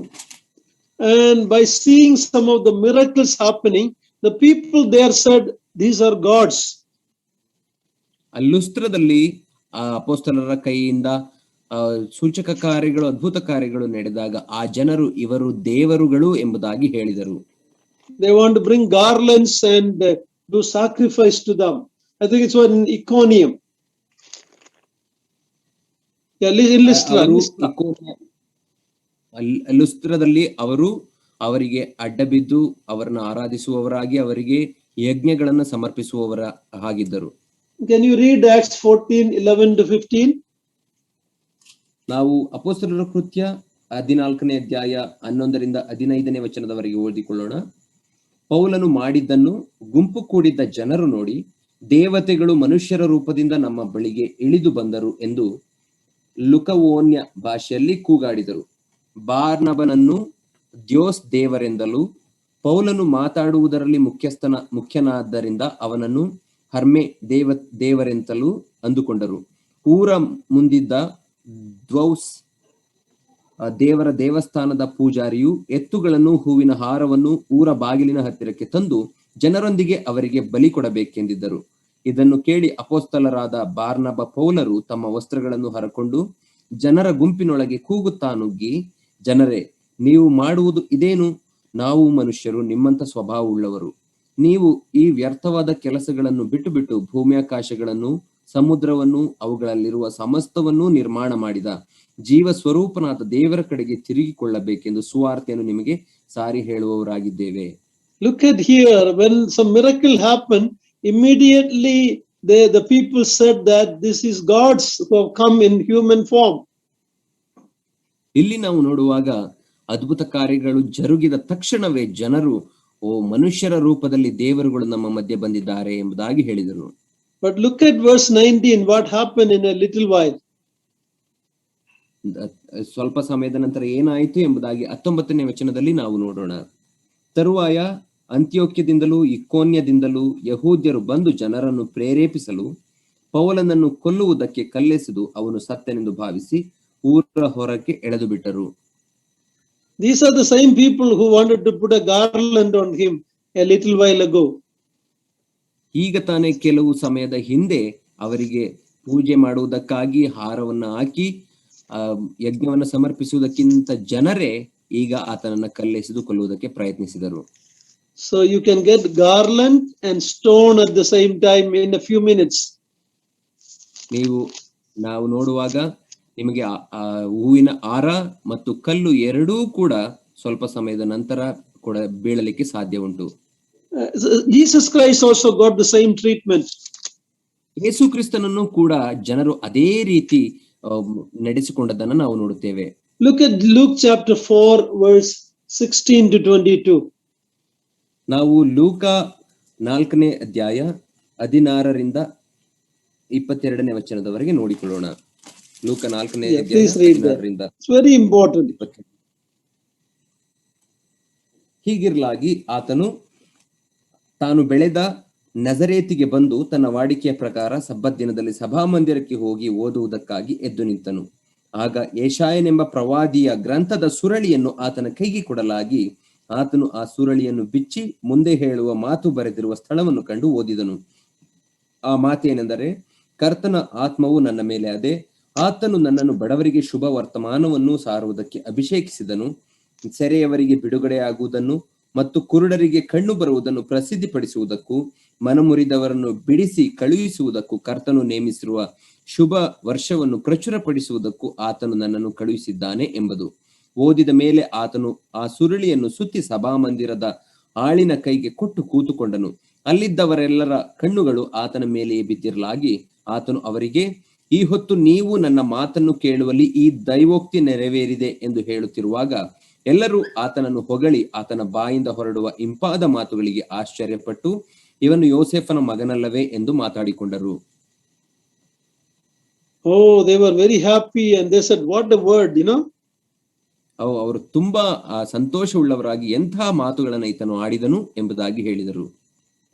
And by seeing some of the miracles happening, the people there said, these are gods. ಲುಸ್ತ್ರದಲ್ಲಿ ಅಪೊಸ್ತಲರ ಕೈಯಿಂದ ಸೂಚಕ ಕಾರ್ಯಗಳು ಅದ್ಭುತ ಕಾರ್ಯಗಳು ನಡೆದಾಗ ಆ ಜನರು ಇವರು ದೇವರುಗಳು ಎಂಬುದಾಗಿ ಹೇಳಿದರು. They want to bring garlands and do sacrifice to them. I think it's in Iconium. ಲುಸ್ತ್ರದಲ್ಲಿ ಅವರು ಅವರಿಗೆ ಅಡ್ಡ ಬಿದ್ದು ಅವರನ್ನು ಆರಾಧಿಸುವವರಾಗಿ ಅವರಿಗೆ ಯಜ್ಞಗಳನ್ನು ಸಮರ್ಪಿಸುವವರ ಹಾಗಿದ್ದರು. Can you read Acts 14:11-15? ನಾವು ಅಪೊಸ್ತಲರ ಕೃತ್ಯ 14ನೇ ಅಧ್ಯಾಯ 11ರಿಂದ 15ನೇ ವಚನದವರೆಗೆ ಓದಿಕೊಳ್ಳೋಣ. ಪೌಲನು ಮಾಡಿದ್ದನ್ನು ಗುಂಪು ಕೂಡಿದ್ದ ಜನರು ನೋಡಿ, ದೇವತೆಗಳು ಮನುಷ್ಯರ ರೂಪದಿಂದ ನಮ್ಮ ಬಳಿಗೆ ಇಳಿದು ಬಂದರು ಎಂದು ಲುಕವೋನ್ಯ ಭಾಷೆಯಲ್ಲಿ ಕೂಗಾಡಿದರು. ಬಾರ್ನಬನನ್ನು ದ್ಯೋಸ್ ದೇವರೆಂದಲೂ, ಪೌಲನು ಮಾತಾಡುವುದರಲ್ಲಿ ಮುಖ್ಯನಾದ್ದರಿಂದ ಅವನನ್ನು ಹರ್ಮೆ ದೇವರೆಂತಲೂ ಅಂದುಕೊಂಡರು. ಊರ ಮುಂದಿದ್ದ ದ್ವೌಸ್ ದೇವರ ದೇವಸ್ಥಾನದ ಪೂಜಾರಿಯು ಎತ್ತುಗಳನ್ನು ಹೂವಿನ ಹಾರವನ್ನು ಊರ ಬಾಗಿಲಿನ ಹತ್ತಿರಕ್ಕೆ ತಂದು ಜನರೊಂದಿಗೆ ಅವರಿಗೆ ಬಲಿ ಕೊಡಬೇಕೆಂದಿದ್ದರು. ಇದನ್ನು ಕೇಳಿ ಅಪೊಸ್ತಲರಾದ ಬಾರ್ನಬ ಪೌಲರು ತಮ್ಮ ವಸ್ತ್ರಗಳನ್ನು ಹರಕೊಂಡು ಜನರ ಗುಂಪಿನೊಳಗೆ ಕೂಗುತ್ತಾ ನುಗ್ಗಿ, ಜನರೇ, ನೀವು ಮಾಡುವುದು ಇದೇನು? ನಾವು ಮನುಷ್ಯರು ನಿಮ್ಮಂತ ಸ್ವಭಾವವುಳ್ಳವರು. ನೀವು ಈ ವ್ಯರ್ಥವಾದ ಕೆಲಸಗಳನ್ನು ಬಿಟ್ಟು ಭೂಮ್ಯಾಕಾಶಗಳನ್ನು, ಸಮುದ್ರವನ್ನು, ಅವುಗಳಲ್ಲಿರುವ ಸಮಸ್ತವನ್ನೂ ನಿರ್ಮಾಣ ಮಾಡಿದ ಜೀವ ಸ್ವರೂಪನಾದ ದೇವರ ಕಡೆಗೆ ತಿರುಗಿಕೊಳ್ಳಬೇಕೆಂದು ಸುವಾರ್ತೆಯನ್ನು ನಿಮಗೆ ಸಾರಿ ಹೇಳುವವರಾಗಿದ್ದೇವೆ. Look at here, when some miracle happened, immediately the people said that this is gods who have come in human form. ಇಲ್ಲಿ ನಾವು ನೋಡುವಾಗ ಅದ್ಭುತ ಕಾರ್ಯಗಳು ಜರುಗಿದ ತಕ್ಷಣವೇ ಜನರು, ಓ ಮನುಷ್ಯರ ರೂಪದಲ್ಲಿ ದೇವರುಗಳು ನಮ್ಮ ಮಧ್ಯೆ ಬಂದಿದ್ದಾರೆ ಎಂಬುದಾಗಿ ಹೇಳಿದರು. But look at verse 19, what happened in a little while. ಸ್ವಲ್ಪ ಸಮಯದ ನಂತರ ಏನಾಯಿತು ಎಂಬುದಾಗಿ 19ನೇ ವಚನದಲ್ಲಿ ನಾವು ನೋಡೋಣ. ತರುವಾಯ ಅಂತ್ಯೋಕ್ಯದಿಂದಲೂ ಇಕೋನ್ಯದಿಂದಲೂ ಯಹೂದ್ಯರು ಬಂದು ಜನರನ್ನು ಪ್ರೇರೇಪಿಸಲು ಪೌಲನನ್ನು ಕೊಲ್ಲುವುದಕ್ಕೆ ಕಲ್ಲೆಸೆದು ಅವನು ಸತ್ತನೆಂದು ಭಾವಿಸಿ ಊರ ಹೊರಕ್ಕೆ ಎಳೆದು ಬಿಟ್ಟರು. These are the same people who wanted to put a garland on him a little while ago. ಈಗ ತಾನೇ ಕೆಲವು ಸಮಯದ ಹಿಂದೆ ಅವರಿಗೆ ಪೂಜೆ ಮಾಡುವುದಕ್ಕಾಗಿ ಹಾರವನ್ನು ಹಾಕಿ ಯಜ್ಞವನ್ನು ಸಮರ್ಪಿಸುವುದಕ್ಕಿಂತ ಜನರೇ ಈಗ ಆತನನ್ನ ಕಲ್ಲೆಸೆದು ಕೊಲ್ಲುವುದಕ್ಕೆ ಪ್ರಯತ್ನಿಸಿದರು. So you can get garland and stone at the same time in a few minutes. ನಾವು ನೋಡುವಾಗ ನಿಮಗೆ ಹೂವಿನ ಹಾರ ಮತ್ತು ಕಲ್ಲು ಎರಡೂ ಕೂಡ ಸ್ವಲ್ಪ ಸಮಯದ ನಂತರ ಕೂಡ ಬೀಳಲಿಕ್ಕೆ ಸಾಧ್ಯ ಉಂಟು. Jesus Christ also got the same treatment. ಯೇಸು ಕ್ರಿಸ್ತನನ್ನು ಕೂಡ ಜನರು ಅದೇ ರೀತಿ ನಡೆಸಿಕೊಂಡದನ್ನು ನಾವು ನೋಡುತ್ತೇವೆ. Look at Luke chapter 4 verse 16-22. ನಾವು ಲೂಕ 4ನೇ ಅಧ್ಯಾಯ 16ರಿಂದ 22ನೇ ವಚನದವರೆಗೆ ನೋಡಿಕೊಳ್ಳೋಣ. ಲೂಕ 4ನೇ ಅಧ್ಯಾಯ 16ರಿಂದ. It's very important. ಹೀಗಿರಲಾಗಿ ಆತನು ತಾನು ಬೆಳೆದ ನಜರೇತಿಗೆ ಬಂದು ತನ್ನ ವಾಡಿಕೆಯ ಪ್ರಕಾರ ಸಬ್ಬತ್ ದಿನದಲ್ಲಿ ಸಭಾಮಂದಿರಕ್ಕೆ ಹೋಗಿ ಓದುವುದಕ್ಕಾಗಿ ಎದ್ದು ನಿಂತನು. ಆಗ ಯೆಶಾಯನೆಂಬ ಪ್ರವಾದಿಯ ಗ್ರಂಥದ ಸುರಳಿಯನ್ನು ಆತನ ಕೈಗೆ ಕೊಡಲಾಗಿ ಆತನು ಆ ಸುರಳಿಯನ್ನು ಬಿಚ್ಚಿ ಮುಂದೆ ಹೇಳುವ ಮಾತು ಬರೆದಿರುವ ಸ್ಥಳವನ್ನು ಕಂಡು ಓದಿದನು. ಆ ಮಾತೇನೆಂದರೆ, ಕರ್ತನ ಆತ್ಮವು ನನ್ನ ಮೇಲೆ ಅದೆ, ಆತನು ನನ್ನನ್ನು ಬಡವರಿಗೆ ಶುಭ ವರ್ತಮಾನವನ್ನು ಸಾರುವುದಕ್ಕೆ ಅಭಿಷೇಕಿಸಿದನು, ಸೆರೆಯವರಿಗೆ ಬಿಡುಗಡೆಯಾಗುವುದನ್ನು ಮತ್ತು ಕುರುಡರಿಗೆ ಕಣ್ಣು ಬರುವುದನ್ನು ಪ್ರಸಿದ್ಧಿಪಡಿಸುವುದಕ್ಕೂ, ಮನಮುರಿದವರನ್ನು ಬಿಡಿಸಿ ಕಳುಹಿಸುವುದಕ್ಕೂ, ಕರ್ತನು ನೇಮಿಸಿರುವ ಶುಭ ವರ್ಷವನ್ನು ಪ್ರಚುರಪಡಿಸುವುದಕ್ಕೂ ಆತನು ನನ್ನನ್ನು ಕಳುಹಿಸಿದ್ದಾನೆ ಎಂಬುದು. ಓದಿದ ಮೇಲೆ ಆತನು ಆ ಸುರುಳಿಯನ್ನು ಸುತ್ತಿ ಸಭಾಮಂದಿರದ ಆಳಿನ ಕೈಗೆ ಕೊಟ್ಟು ಕೂತುಕೊಂಡನು. ಅಲ್ಲಿದ್ದವರೆಲ್ಲರ ಕಣ್ಣುಗಳು ಆತನ ಮೇಲೆಯೇ ಬಿದ್ದಿರಲಾಗಿ ಆತನು ಅವರಿಗೆ, ಈ ಹೊತ್ತು ನೀವು ನನ್ನ ಮಾತನ್ನು ಕೇಳುವಲ್ಲಿ ಈ ದೈವೋಕ್ತಿ ನೆರವೇರಿದೆ ಎಂದು ಹೇಳುತ್ತಿರುವಾಗ ಎಲ್ಲರೂ ಆತನನ್ನು ಹೊಗಳಿ ಆತನ ಬಾಯಿಂದ ಹೊರಡುವ ಇಂಪಾದ ಮಾತುಗಳಿಗೆ ಆಶ್ಚರ್ಯಪಟ್ಟು, ಇವನು ಯೋಸೇಫನ ಮಗನಲ್ಲವೇ ಎಂದು ಮಾತಾಡಿಕೊಂಡರು. Oh, they were very happy and they said, what a word, ಅವರು ತುಂಬಾ ಸಂತೋಷವುಳ್ಳವರಾಗಿ ಎಂಥ ಮಾತುಗಳನ್ನು ಈತನು ಆಡಿದನು ಎಂಬುದಾಗಿ ಹೇಳಿದರು.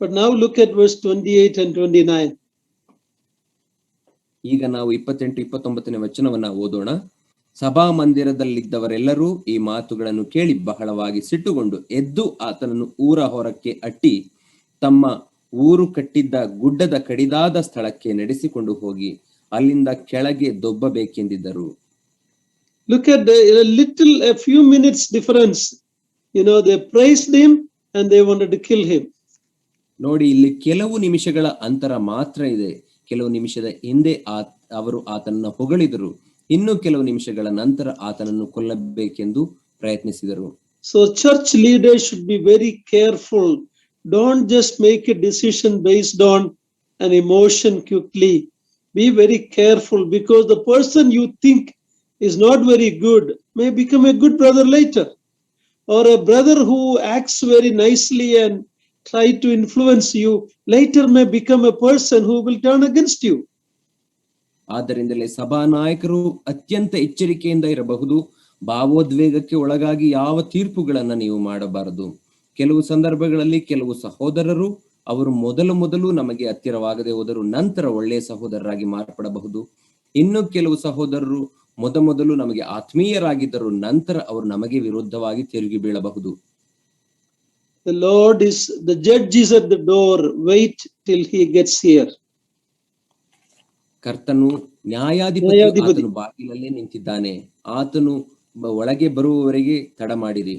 But now look at verse 28 and 29. ಈಗ ನಾವು 28-29ನೇ ವಚನವನ್ನ ಓದೋಣ. ಸಭಾ ಮಂದಿರದಲ್ಲಿದ್ದವರೆಲ್ಲರೂ ಈ ಮಾತುಗಳನ್ನು ಕೇಳಿ ಬಹಳವಾಗಿ ಸಿಟ್ಟುಗೊಂಡು ಎದ್ದು ಆತನನ್ನು ಊರ ಹೊರಕ್ಕೆ ಅಟ್ಟಿ ತಮ್ಮ ಊರು ಕಟ್ಟಿದ್ದ ಗುಡ್ಡದ ಕಡಿದಾದ ಸ್ಥಳಕ್ಕೆ ನಡೆಸಿಕೊಂಡು ಹೋಗಿ ಅಲ್ಲಿಂದ ಕೆಳಗೆ ದೊಬ್ಬಬೇಕೆಂದಿದ್ದರು. Look at a few minutes difference. They praised him and they wanted to kill him. ನೋಡಿ, ಇಲ್ಲಿ ಕೆಲವು ನಿಮಿಷಗಳ ಅಂತರ ಮಾತ್ರ ಇದೆ. ಕೆಲವು ನಿಮಿಷದ ಹಿಂದೆ ಅವರು ಆತನನ್ನು ಹೊಗಳಿದರು, ಇನ್ನು ಕೆಲವು ನಿಮಿಷಗಳ ನಂತರ ಆತನನ್ನು ಕೊಲ್ಲಬೇಕೆಂದು ಪ್ರಯತ್ನಿಸಿದರು. So church leaders should be very careful. Don't just make a decision based on an emotion quickly. Be very careful, because the person you think is not very good may become a good brother later, or a brother who acts very nicely and try to influence you later may become a person who will turn against you. ಆದ್ದರಿಂದಲೇ ಸಭಾನಾಯಕರು ಅತ್ಯಂತ ಎಚ್ಚರಿಕೆಯಿಂದ ಇರಬಹುದು. ಭಾವೋದ್ವೇಗಕ್ಕೆ ಒಳಗಾಗಿ ಯಾವ ತೀರ್ಪುಗಳನ್ನ ನೀವು ಮಾಡಬಾರದು. ಕೆಲವು ಸಂದರ್ಭಗಳಲ್ಲಿ ಕೆಲವು ಸಹೋದರರು ಅವರು ಮೊದಲು ನಮಗೆ ಹತ್ತಿರವಾಗದೆ ಹೋದರು ನಂತರ ಒಳ್ಳೆಯ ಸಹೋದರರಾಗಿ ಮಾರ್ಪಡಬಹುದು. ಇನ್ನು ಕೆಲವು ಸಹೋದರರು ಮೊದಲು ನಮಗೆ ಆತ್ಮೀಯರಾಗಿದ್ದರು, ನಂತರ ಅವರು ನಮಗೆ ವಿರುದ್ಧವಾಗಿ ತಿರುಗಿ ಬೀಳಬಹುದು. The judge is at the door. Wait till he gets here. ಕರ್ತನು ನ್ಯಾಯಾಧಿಪತಿ ಬಾಗಿಲಲ್ಲೇ ನಿಂತಿದ್ದಾನೆ, ಆತನು ಒಳಗೆ ಬರುವವರೆಗೆ ತಡ ಮಾಡಿರಿ.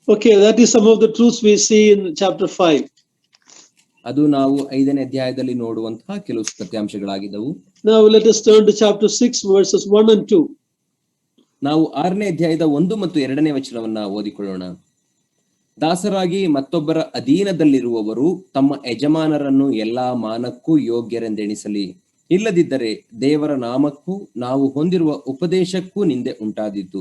Okay, that is some of the truths we see in chapter 5. ಅದು ನಾವು 5ನೇ ಅಧ್ಯಾಯದಲ್ಲಿ ನೋಡುವಂತಹ ಕೆಲವು ಸತ್ಯಾಂಶಗಳಾಗಿದ್ದವು. Now let us turn to chapter 6 verses 1 and 2. ನಾವು 6ನೇ ಅಧ್ಯಾಯದ 1 ಮತ್ತು 2ನೇ ವಚನವನ್ನ ಓದಿಕೊಳ್ಳೋಣ. ದಾಸರಾಗಿ ಮತ್ತೊಬ್ಬರ ಅಧೀನದಲ್ಲಿರುವವರು ತಮ್ಮ ಯಜಮಾನರನ್ನು ಎಲ್ಲಾ ಮಾನಕ್ಕೂ ಯೋಗ್ಯರೆಂದೆಣಿಸಲಿ. ಇಲ್ಲದಿದ್ದರೆ ದೇವರ ನಾಮಕ್ಕೂ ನಾವು ಹೊಂದಿರುವ ಉಪದೇಶಕ್ಕೂ ನಿಂದೆ ಉಂಟಾದೀತು.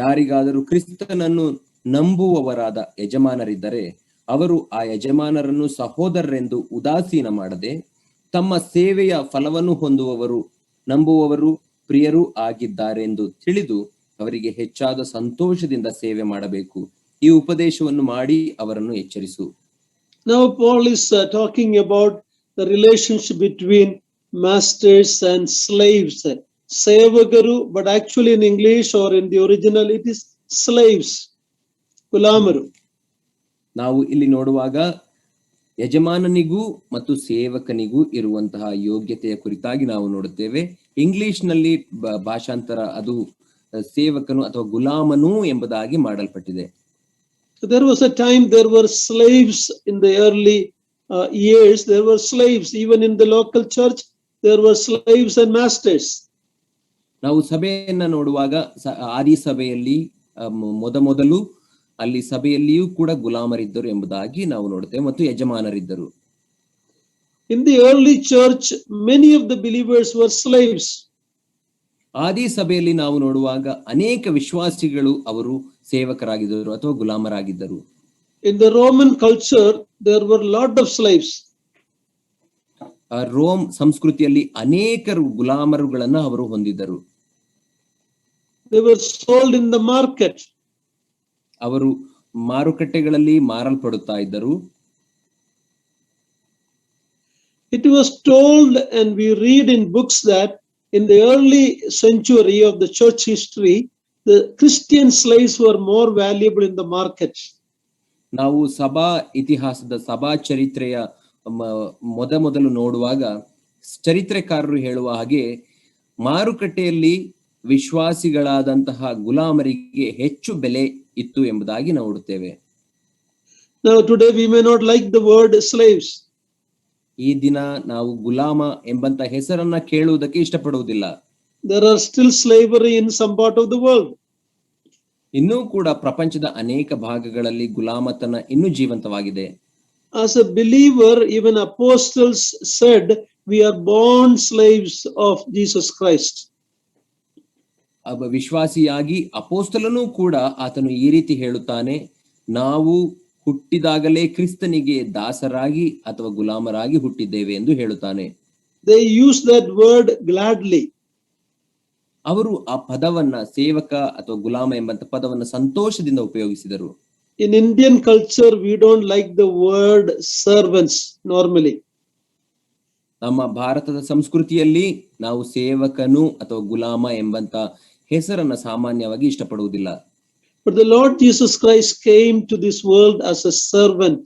ಯಾರಿಗಾದರೂ ಕ್ರಿಸ್ತನನ್ನು ನಂಬುವವರಾದ ಯಜಮಾನರಿದ್ದರೆ ಅವರು ಆ ಯಜಮಾನರನ್ನು ಸಹೋದರರೆಂದು ಉದಾಸೀನ ಮಾಡದೆ ತಮ್ಮ ಸೇವೆಯ ಫಲವನ್ನು ನಂಬುವವರು ಪ್ರಿಯರೂ ಆಗಿದ್ದಾರೆಂದು ತಿಳಿದು ಅವರಿಗೆ ಹೆಚ್ಚಾದ ಸಂತೋಷದಿಂದ ಸೇವೆ ಮಾಡಬೇಕು. ಈ ಉಪದೇಶವನ್ನು ಮಾಡಿ ಅವರನ್ನು ಎಚ್ಚರಿಸು. Now Paul is talking about the relationship between masters and slaves. Sevagaru, but actually in English or in the original it is slaves. Gulamaru. ನಾವು ಇಲ್ಲಿ ನೋಡುವಾಗ ಯಜಮಾನನಿಗೂ ಮತ್ತು ಸೇವಕನಿಗೂ ಇರುವಂತಹ ಯೋಗ್ಯತೆಯ ಕುರಿತಾಗಿ ನಾವು ನೋಡುತ್ತೇವೆ. ಇಂಗ್ಲಿಷ್ ನಲ್ಲಿ ಭಾಷಾಂತರ ಅದು ಸೇವಕನು ಅಥವಾ ಗುಲಾಮನು ಎಂಬುದಾಗಿ ಮಾಡಲ್ಪಟ್ಟಿದೆ. So there was a time there were slaves in the early years. There were slaves even in the local church. There were slaves and masters. ನಾವು ಸಭೆಯನ್ನ ನೋಡುವಾಗ ಆದಿ ಸಭೆಯಲ್ಲಿ ಮೊದಲು ಅಲ್ಲಿ ಸಭೆಯಲ್ಲಿಯೂ ಕೂಡ ಗುಲಾಮರಿದ್ದರು ಎಂಬುದಾಗಿ ನಾವು ನೋಡುತ್ತೇವೆ ಮತ್ತು ಯಜಮಾನರಿದ್ದರು. In the early church, many of the believers were slaves. ಆದಿ ಸಭೆಯಲ್ಲಿ ನಾವು ನೋಡುವಾಗ ಅನೇಕ ವಿಶ್ವಾಸಿಗಳು ಅವರು ಸೇವಕರಾಗಿದ್ದರು ಅಥವಾ ಗುಲಾಮರಾಗಿದ್ದರು. In the Roman culture, there were a lot of slaves. Rome ಸಂಸ್ಕೃತಿಯಲ್ಲಿ ಅನೇಕರು ಗುಲಾಮರುಗಳನ್ನ ಅವರು ಹೊಂದಿದ್ದರು. They were sold in the market. ಅವರು ಮಾರುಕಟ್ಟೆಗಳಲ್ಲಿ ಮಾರಲ್ಪಡುತ್ತಾ ಇದ್ದರು. It was told, and we read in books, that in the early century of the church history, the Christian slaves were more valuable in the market. ನಾವು ಸಭಾ ಇತಿಹಾಸದ ಸಭಾ ಚರಿತ್ರೆಯ ಮೊದಲು ನೋಡುವಾಗ ಚರಿತ್ರೆಕಾರರು ಹೇಳುವ ಹಾಗೆ ಮಾರುಕಟ್ಟೆಯಲ್ಲಿ ವಿಶ್ವಾಸಿಗಳಾದಂತಹ ಗುಲಾಮರಿಗೆ ಹೆಚ್ಚು ಬೆಲೆ ಇತ್ತು ಎಂಬುದಾಗಿ ನಾವು ನೋಡುತ್ತೇವೆ. Now today we may not like the word slaves. ಈ ದಿನ ನಾವು ಗುಲಾಮ ಎಂಬಂತ ಹೆಸರನ್ನ ಕೇಳುವುದಕ್ಕೆ ಇಷ್ಟಪಡುವುದಿಲ್ಲ. There are still slavery in some part of the world. ಇನ್ನೂ ಕೂಡ ಪ್ರಪಂಚದ ಅನೇಕ ಭಾಗಗಳಲ್ಲಿ ಗುಲಾಮತನ ಇನ್ನೂ ಜೀವಂತವಾಗಿದೆ. As a believer, even apostles said, we are born slaves of Jesus Christ. ವಿಶ್ವಾಸಿಯಾಗಿ ಅಪೋಸ್ತಲನೂ ಕೂಡ ಆತನು ಈ ರೀತಿ ಹೇಳುತ್ತಾನೆ, ನಾವು ಹುಟ್ಟಿದಾಗಲೇ ಕ್ರಿಸ್ತನಿಗೆ ದಾಸರಾಗಿ ಅಥವಾ ಗುಲಾಮರಾಗಿ ಹುಟ್ಟಿದ್ದೇವೆ ಎಂದು ಹೇಳುತ್ತಾನೆ. They use that word gladly. ಅವರು ಆ ಪದವನ್ನ ಸೇವಕ ಅಥವಾ ಗುಲಾಮ ಎಂಬಂತ ಪದವನ್ನ ಸಂತೋಷದಿಂದ ಉಪಯೋಗಿಸಿದರು. in Indian culture, we don't like the word servants normally. ನಮ್ಮ ಭಾರತದ ಸಂಸ್ಕೃತಿಯಲ್ಲಿ ನಾವು ಸೇವಕನು ಅಥವಾ ಗುಲಾಮ ಎಂಬಂತ ಹೆಸರನ್ನ ಸಾಮಾನ್ಯವಾಗಿ ಇಷ್ಟಪಡುವುದಿಲ್ಲ. But the Lord Jesus Christ came to this world as a servant.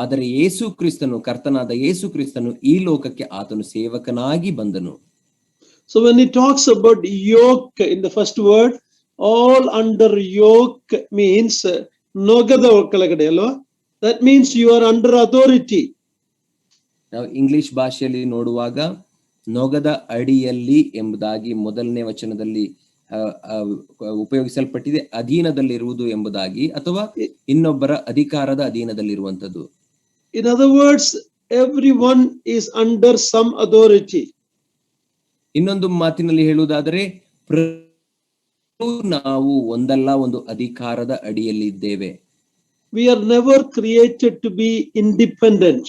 ಆದರೆ ಯೇಸು ಕ್ರಿಸ್ತನು, ಕರ್ತನಾದ ಯೇಸು ಕ್ರಿಸ್ತನು ಈ ಲೋಕಕ್ಕೆ ಆತನು ಸೇವಕನಾಗಿ ಬಂದನು. So when he talks about yoke in the first word, all under yoke means nogada ಕೆಳಗಡೆ ಅಲ್ವಾ? That means you are under authority. ನಾವು ಇಂಗ್ಲಿಷ್ ಭಾಷೆಯಲ್ಲಿ ನೋಡುವಾಗ ನೊಗದ ಅಡಿಯಲ್ಲಿ ಎಂಬುದಾಗಿ ಮೊದಲನೇ ವಚನದಲ್ಲಿ ಉಪಯೋಗಿಸಲ್ಪಟ್ಟಿದೆ, ಅಧೀನದಲ್ಲಿರುವುದು ಎಂಬುದಾಗಿ, ಅಥವಾ ಇನ್ನೊಬ್ಬರ ಅಧಿಕಾರದ ಅಧೀನದಲ್ಲಿರುವಂತದ್ದು. In other words, everyone is under some authority. ಇನ್ನೊಂದು ಮಾತಿನಲ್ಲಿ ಹೇಳುವುದಾದರೆ ನಾವು ಒಂದಲ್ಲ ಒಂದು ಅಧಿಕಾರದ ಅಡಿಯಲ್ಲಿ ಇದ್ದೇವೆ. We are never created to be independent.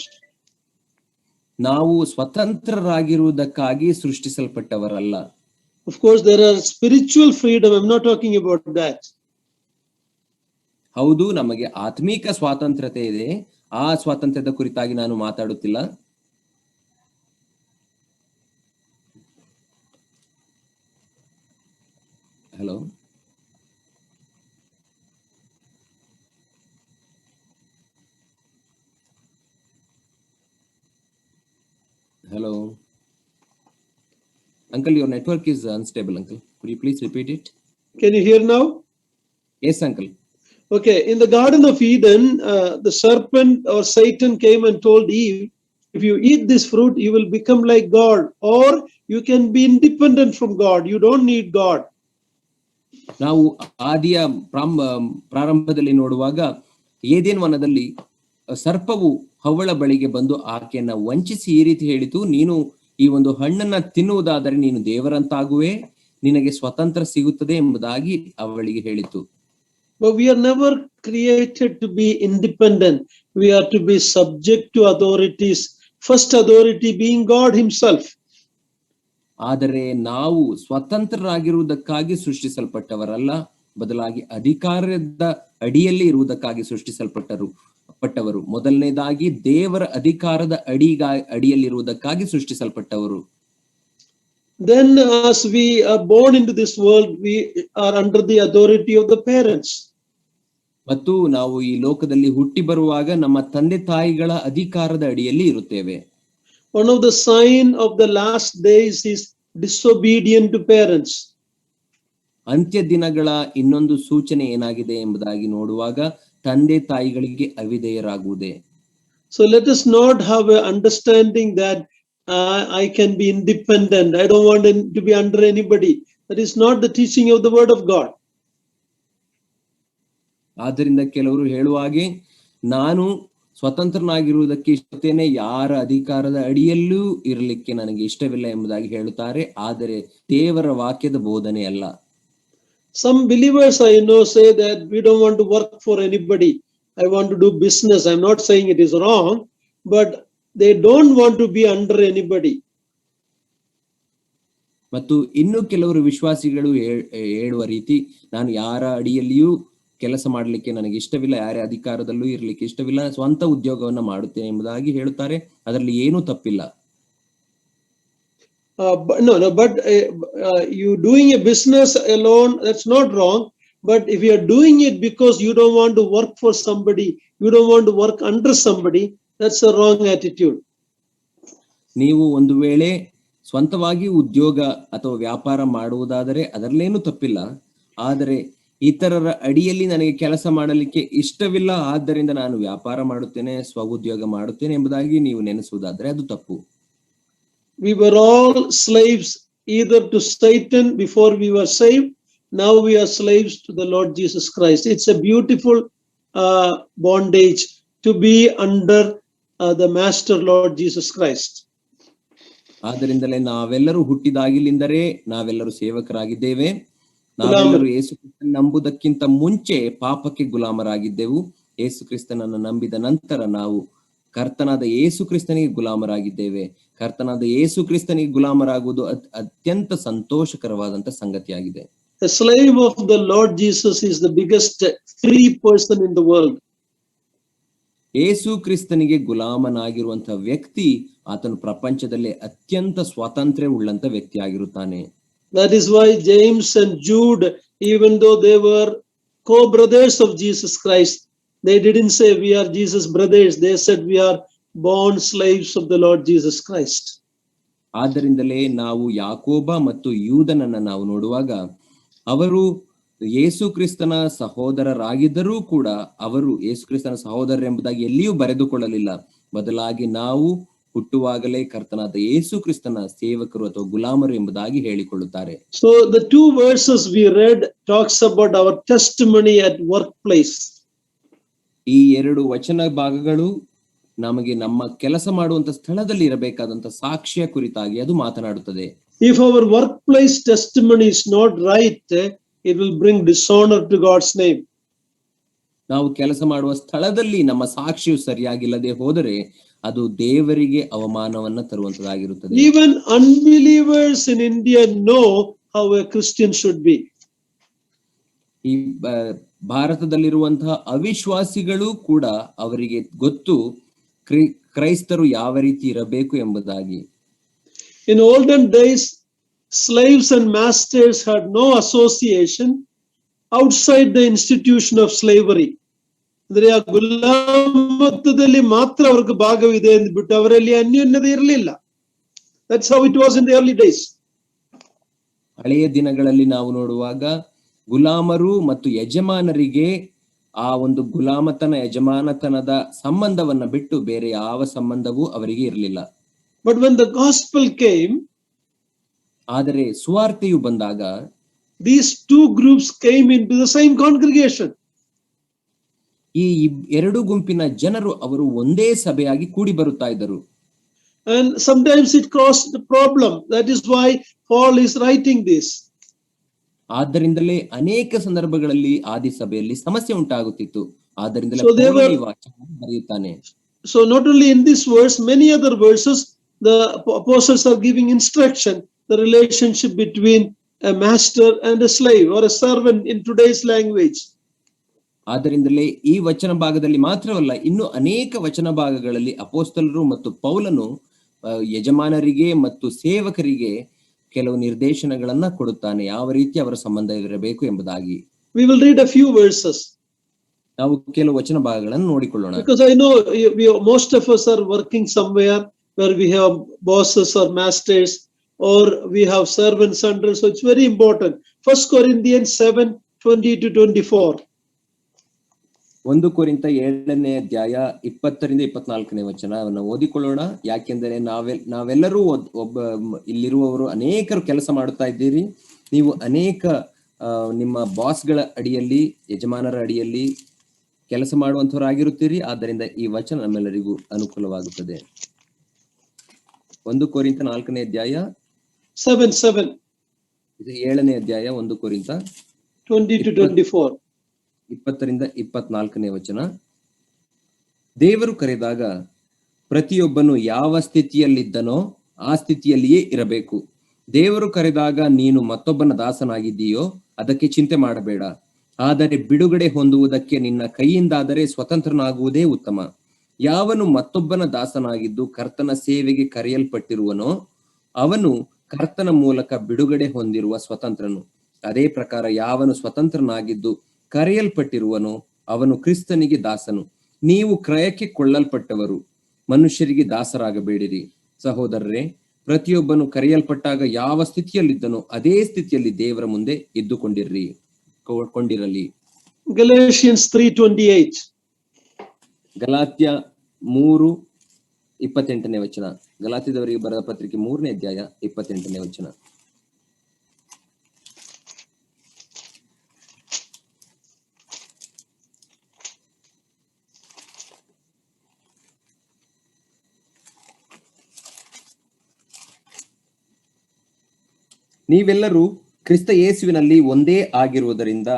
ನಾವು ಸ್ವತಂತ್ರರಾಗಿರುವುದಕ್ಕಾಗಿ ಸೃಷ್ಟಿಸಲ್ಪಟ್ಟವರಲ್ಲ. Of course, there are spiritual freedom. I'm not talking about that. ಹೌದು, ನಮಗೆ ಆತ್ಮೀಕ ಸ್ವಾತಂತ್ರ್ಯತೆ ಇದೆ. ಆ ಸ್ವಾತಂತ್ರ್ಯದ ಕುರಿತಾಗಿ ನಾನು ಮಾತಾಡುತ್ತಿಲ್ಲ. Hello, hello uncle, your network is unstable uncle, could you please repeat it? Can you hear now? Yes uncle. Okay, in the Garden of Eden, the serpent or Satan came and told Eve, if you eat this fruit you will become like God, or you can be independent from God, you don't need God. ನಾವು ಆದಿಯ ಪ್ರಾರಂಭದಲ್ಲಿ ನೋಡುವಾಗ ಏದೇನ್ ವನದಲ್ಲಿ ಸರ್ಪವು ಹವ್ವಳ ಬಳಿಗೆ ಬಂದು ಆಕೆಯನ್ನ ವಂಚಿಸಿ ಈ ರೀತಿ ಹೇಳಿತು, ನೀನು ಈ ಒಂದು ಹಣ್ಣನ್ನ ತಿನ್ನುವುದಾದರೆ ನೀನು ದೇವರಂತಾಗುವೆ, ನಿನಗೆ ಸ್ವತಂತ್ರ ಸಿಗುತ್ತದೆ ಎಂಬುದಾಗಿ ಅವಳಿಗೆ ಹೇಳಿತು. But we are never created to be independent. We are to be subject to authorities. First authority being God himself. ಆದರೆ ನಾವು ಸ್ವತಂತ್ರರಾಗಿರುವುದಕ್ಕಾಗಿ ಸೃಷ್ಟಿಸಲ್ಪಟ್ಟವರಲ್ಲ, ಬದಲಾಗಿ ಅಧಿಕಾರದ ಅಡಿಯಲ್ಲಿ ಇರುವುದಕ್ಕಾಗಿ ಸೃಷ್ಟಿಸಲ್ಪಟ್ಟವರು. ಮೊದಲನೇದಾಗಿ ದೇವರ ಅಧಿಕಾರದ ಅಡಿಯಲ್ಲಿರುವುದಕ್ಕಾಗಿ ಸೃಷ್ಟಿಸಲ್ಪಟ್ಟವರು. Then as we are born into this world, we are under the authority of the parents. ಮತ್ತು ನಾವು ಈ ಲೋಕದಲ್ಲಿ ಹುಟ್ಟಿ ಬರುವಾಗ ನಮ್ಮ ತಂದೆ ತಾಯಿಗಳ ಅಧಿಕಾರದ ಅಡಿಯಲ್ಲಿ ಇರುತ್ತೇವೆ. One of the sign of the last days is disobedient to parents. ಅಂತ್ಯ ದಿನಗಳ ಇನ್ನೊಂದು ಸೂಚನೆ ಏನಾಗಿದೆ ಎಂಬುದಾಗಿ ನೋಡುವಾಗ ತಂದೆ ತಾಯಿಗಳಿಗೆ ಅವಿಧೇಯರಾಗುವುದೇ. So let us not have an understanding that I can be independent. I don't want to be under anybody. That is not the teaching of the word of God. ಆದ್ದರಿಂದ ಕೆಲವರು ಹೇಳುವ ಹಾಗೆ ನಾನು ಸ್ವತಂತ್ರನಾಗಿರುವುದಕ್ಕೆ ಇಷ್ಟೇನೆ, ಯಾರ ಅಧಿಕಾರದ ಅಡಿಯಲ್ಲೂ ಇರಲಿಕ್ಕೆ ನನಗೆ ಇಷ್ಟವಿಲ್ಲ ಎಂಬುದಾಗಿ ಹೇಳುತ್ತಾರೆ. ಆದರೆ ದೇವರ ವಾಕ್ಯದ ಬೋಧನೆ ಅಲ್ಲ. Some believers I know say that we don't want to work for anybody. I want to do business. I'm not saying it is wrong, but they don't want to be under anybody. ಮತ್ತು ಇನ್ನು ಕೆಲವರು ವಿಶ್ವಾಸಿಗಳು ಹೇಳುವ ರೀತಿ, ನಾನು ಯಾರ ಅಡಿಯಲ್ಲಿಯೂ ಕೆಲಸ ಮಾಡಲಿಕ್ಕೆ ನನಗೆ ಇಷ್ಟವಿಲ್ಲ, ಯಾರೇ ಅಧಿಕಾರದಲ್ಲೂ ಇರಲಿಕ್ಕೆ ಇಷ್ಟವಿಲ್ಲ, ಸ್ವಂತ ಉದ್ಯೋಗವನ್ನ ಮಾಡುತ್ತೇನೆ ಎಂಬುದಾಗಿ ಹೇಳುತ್ತಾರೆ. ಅದರಲ್ಲಿ ಏನೂ ತಪ್ಪಿಲ್ಲ. But you doing a business alone, that's not wrong. But if you are doing it because you don't want to work for somebody, you don't want to work under somebody, that's a wrong attitude. ನೀವು ಒಂದು ವೇಳೆ ಸ್ವಂತವಾಗಿ ಉದ್ಯೋಗ ಅಥವಾ ವ್ಯಾಪಾರ ಮಾಡುವುದಾದರೆ ಅದರಲ್ಲೇನೂ ತಪ್ಪಿಲ್ಲ. ಆದರೆ ಇತರರ ಅಡಿಯಲ್ಲಿ ನನಗೆ ಕೆಲಸ ಮಾಡಲಿಕ್ಕೆ ಇಷ್ಟವಿಲ್ಲ, ಆದ್ದರಿಂದ ನಾನು ವ್ಯಾಪಾರ ಮಾಡುತ್ತೇನೆ, ಸ್ವಉದ್ಯೋಗ ಮಾಡುತ್ತೇನೆ ಎಂಬುದಾಗಿ ನೀವು ನೆನೆಸುವುದಾದರೆ ಅದು ತಪ್ಪು. We were all slaves either to Satan before we were saved. Now we are slaves to the Lord Jesus Christ. It's a beautiful bondage to be under the Master Lord Jesus Christ. ಆದ್ದರಿಂದಲೇ ನಾವೆಲ್ಲರೂ ಹುಟ್ಟಿದಾಗಿಲಿಂದಲೇ ನಾವೆಲ್ಲರೂ ಸೇವಕರಾಗಿದ್ದೇವೆ. ನಾವೆಲ್ಲರೂ ಯೇಸು ಕ್ರಿಸ್ತನ ನಂಬುವುದಕ್ಕಿಂತ ಮುಂಚೆ ಪಾಪಕ್ಕೆ ಗುಲಾಮರಾಗಿದ್ದೆವು. ಯೇಸು ಕ್ರಿಸ್ತನನ್ನು ನಂಬಿದ ನಂತರ ನಾವು ಕರ್ತನಾದ ಯೇಸು ಕ್ರಿಸ್ತನಿಗೆ ಗುಲಾಮರಾಗಿದ್ದೇವೆ. ಕರ್ತನಾದ ಯೇಸು ಕ್ರಿಸ್ತನಿಗೆ ಗುಲಾಮರಾಗುವುದು ಅತ್ಯಂತ ಸಂತೋಷಕರವಾದಂತ ಸಂಗತಿಯಾಗಿದೆ. A slave of the Lord Jesus is the biggest free person in the world. ಯೇಸು ಕ್ರಿಸ್ತನಿಗೆ ಗುಲಾಮನಾಗಿರುವಂತಹ ವ್ಯಕ್ತಿ ಆತನು ಪ್ರಪಂಚದಲ್ಲೇ ಅತ್ಯಂತ ಸ್ವಾತಂತ್ರ್ಯ ಉಳ್ಳಂತ ವ್ಯಕ್ತಿ ಆಗಿರುತ್ತಾನೆ. That is why James and Jude, even though they were co-brothers of Jesus Christ, they didn't say we are Jesus' brothers. They said we are born slaves of the Lord Jesus Christ. ಆದ್ದರಿಂದಲೇ ನಾವು ಯಾಕೋಬ ಮತ್ತು ಯೂದನನ್ನ ನಾವು ನೋಡುವಾಗ ಅವರು ಯೇಸು ಕ್ರಿಸ್ತನ ಸಹೋದರರಾಗಿದ್ದರೂ ಕೂಡ ಅವರು ಯೇಸು ಕ್ರಿಸ್ತನ ಸಹೋದರರೆಂಬುದಾಗಿ ಎಲ್ಲಿಯೂ ಬರೆದುಕೊಳ್ಳಲಿಲ್ಲ. ಬದಲಾಗಿ ನಾವು ಹುಟ್ಟುವಾಗಲೇ ಕರ್ತನಾದ ಯೇಸು ಕ್ರಿಸ್ತನ ಸೇವಕರು ಅಥವಾ ಗುಲಾಮರು ಎಂಬುದಾಗಿ ಹೇಳಿಕೊಳ್ಳುತ್ತಾರೆ. So the two verses we read talks about our testimony at workplace. ಈ ಎರಡು ವಚನ ಭಾಗಗಳು ನಮಗೆ ನಮ್ಮ ಕೆಲಸ ಮಾಡುವಂತ ಸ್ಥಳದಲ್ಲಿ ಇರಬೇಕಾದಂತ ಸಾಕ್ಷ್ಯ ಕುರಿತಾಗಿ ಅದು ಮಾತನಾಡುತ್ತದೆ. If our workplace testimony is not right, it will bring dishonor to God's name. ನಾವು ಕೆಲಸ ಮಾಡುವ ಸ್ಥಳದಲ್ಲಿ ನಮ್ಮ ಸಾಕ್ಷಿಯು ಸರಿಯಾಗಿಲ್ಲದೆ ಹೋದರೆ ಅದು ದೇವರಿಗೆ ಅವಮಾನವನ್ನ ತರುವಂತದಾಗಿರುತ್ತದೆ. Even unbelievers in India know how a Christian should be. ಈ ಭಾರತದಲ್ಲಿರುವಂತಹ ಅವಿಶ್ವಾಸಿಗಳು ಕೂಡ ಅವರಿಗೆ ಗೊತ್ತು ಕ್ರೈಸ್ತರು ಯಾವ ರೀತಿ ಇರಬೇಕು ಎಂಬುದಾಗಿ. In olden days, slaves and masters had no association outside the institution of slavery. ಅಂದ್ರೆ ಆ ಗುಲಾಮತ್ವದಲ್ಲಿ ಮಾತ್ರ ಅವ್ರಿಗೆ ಭಾಗವಿದೆ ಅಂದ್ಬಿಟ್ಟು ಅವರಲ್ಲಿ ಅನ್ಯೋನ್ಯತೆ ಇರಲಿಲ್ಲ. That's how it was in the early days. ಹಳೆಯ ದಿನಗಳಲ್ಲಿ ನಾವು ನೋಡುವಾಗ ಗುಲಾಮರು ಮತ್ತು ಯಜಮಾನರಿಗೆ ಆ ಒಂದು ಗುಲಾಮತನ ಯಜಮಾನತನದ ಸಂಬಂಧವನ್ನ ಬಿಟ್ಟು ಬೇರೆ ಯಾವ ಸಂಬಂಧವೂ ಅವರಿಗೆ ಇರಲಿಲ್ಲ. But when the gospel came, ಆದರೆ ಸುವಾರ್ತೆಯು ಬಂದಾಗ these two groups came into the same congregation. ಈ ಎರಡು ಗುಂಪಿನ ಜನರು ಅವರು ಒಂದೇ ಸಭೆಯಾಗಿ ಕೂಡಿ ಬರುತ್ತಾ ಇದ್ದರು. And sometimes it caused a problem. That is why Paul is writing this. ಆದ್ದರಿಂದಲೇ ಅನೇಕ ಸಂದರ್ಭಗಳಲ್ಲಿ ಆದಿ ಸಭೆಯಲ್ಲಿ ಸಮಸ್ಯೆ ಉಂಟಾಗುತ್ತಿತ್ತು. ಆದ್ದರಿಂದಲೇ ಬರೆಯುತ್ತಾನೆ. So not only in this verse, many other verses, the apostles are giving instruction, the relationship between a master and a slave or a servant in today's language. ಆದ್ದರಿಂದಲೇ ಈ ವಚನ ಭಾಗದಲ್ಲಿ ಮಾತ್ರವಲ್ಲ, ಇನ್ನು ಅನೇಕ ವಚನ ಭಾಗಗಳಲ್ಲಿ ಅಪೋಸ್ತಲರು ಮತ್ತು ಪೌಲನು ಯಜಮಾನರಿಗೆ ಮತ್ತು ಸೇವಕರಿಗೆ ಕೆಲವು ನಿರ್ದೇಶನಗಳನ್ನ ಕೊಡುತ್ತಾನೆ, ಯಾವ ರೀತಿ ಅವರ ಸಂಬಂಧ ಇರಬೇಕು ಎಂಬುದಾಗಿ. We will read a few verses. ನಾವು ಕೆಲವು ವಚನ ಭಾಗಗಳನ್ನು ನೋಡಿಕೊಳ್ಳೋಣ. Because I know most of us are working somewhere where we have bosses or masters or we have servants under, so it's very important. 1 Corinthians 7:20-24. 1 ಕೊರಿಂಥ 7ನೇ ಅಧ್ಯಾಯ 20-24 ವಚನವನ್ನು ಓದಿಕೊಳ್ಳೋಣ. ಯಾಕೆಂದರೆ ನಾವೆಲ್ಲರೂ ಇಲ್ಲಿರುವವರು ಅನೇಕರು ಕೆಲಸ ಮಾಡುತ್ತಾ ಇದ್ದೀರಿ. ನೀವು ಅನೇಕ ನಿಮ್ಮ ಬಾಸ್ಗಳ ಅಡಿಯಲ್ಲಿ, ಯಜಮಾನರ ಅಡಿಯಲ್ಲಿ ಕೆಲಸ ಮಾಡುವಂತವರಾಗಿರುತ್ತೀರಿ. ಆದ್ದರಿಂದ ಈ ವಚನ ನಮ್ಮೆಲ್ಲರಿಗೂ ಅನುಕೂಲವಾಗುತ್ತದೆ. 1 ಕೊರಿಂಥ 4ನೇ ಅಧ್ಯಾಯ 7ನೇ ಅಧ್ಯಾಯ 1 ಕೊರಿಂಥ 20-24. 20-24 ವಚನ. ದೇವರು ಕರೆದಾಗ ಪ್ರತಿಯೊಬ್ಬನು ಯಾವ ಸ್ಥಿತಿಯಲ್ಲಿದ್ದನೋ ಆ ಸ್ಥಿತಿಯಲ್ಲಿಯೇ ಇರಬೇಕು. ದೇವರು ಕರೆದಾಗ ನೀನು ಮತ್ತೊಬ್ಬನ ದಾಸನಾಗಿದ್ದೀಯೋ ಅದಕ್ಕೆ ಚಿಂತೆ ಮಾಡಬೇಡ. ಆದರೆ ಬಿಡುಗಡೆ ಹೊಂದುವುದಕ್ಕೆ ನಿನ್ನ ಕೈಯಿಂದಾದರೆ ಸ್ವತಂತ್ರನಾಗುವುದೇ ಉತ್ತಮ. ಯಾವನು ಮತ್ತೊಬ್ಬನ ದಾಸನಾಗಿದ್ದು ಕರ್ತನ ಸೇವೆಗೆ ಕರೆಯಲ್ಪಟ್ಟಿರುವನೋ ಅವನು ಕರ್ತನ ಮೂಲಕ ಬಿಡುಗಡೆ ಹೊಂದಿರುವ ಸ್ವತಂತ್ರನು. ಅದೇ ಪ್ರಕಾರ ಯಾವನು ಸ್ವತಂತ್ರನಾಗಿದ್ದು ಕರೆಯಲ್ಪಟ್ಟಿರುವನೋ ಅವನು ಕ್ರಿಸ್ತನಿಗೆ ದಾಸನು. ನೀವು ಕ್ರಯಕ್ಕೆ ಕೊಳ್ಳಲ್ಪಟ್ಟವರು, ಮನುಷ್ಯರಿಗೆ ದಾಸರಾಗಬೇಡಿರಿ. ಸಹೋದರರೇ, ಪ್ರತಿಯೊಬ್ಬನು ಕರೆಯಲ್ಪಟ್ಟಾಗ ಯಾವ ಸ್ಥಿತಿಯಲ್ಲಿದ್ದನೋ ಅದೇ ಸ್ಥಿತಿಯಲ್ಲಿ ದೇವರ ಮುಂದೆ ಕೊಂಡಿರಲಿ. Galatians 3:28. ಗಲಾತ್ಯ 3:28 ವಚನ. ಗಲಾತ್ಯದವರಿಗೆ ಬರೆದ ಪತ್ರಿಕೆ 3ನೇ ಅಧ್ಯಾಯ 28 ವಚನ. ನೀವೆಲ್ಲರೂ ಕ್ರಿಸ್ತ ಯೇಸುವಿನಲ್ಲಿ ಒಂದೇ ಆಗಿರುವುದರಿಂದ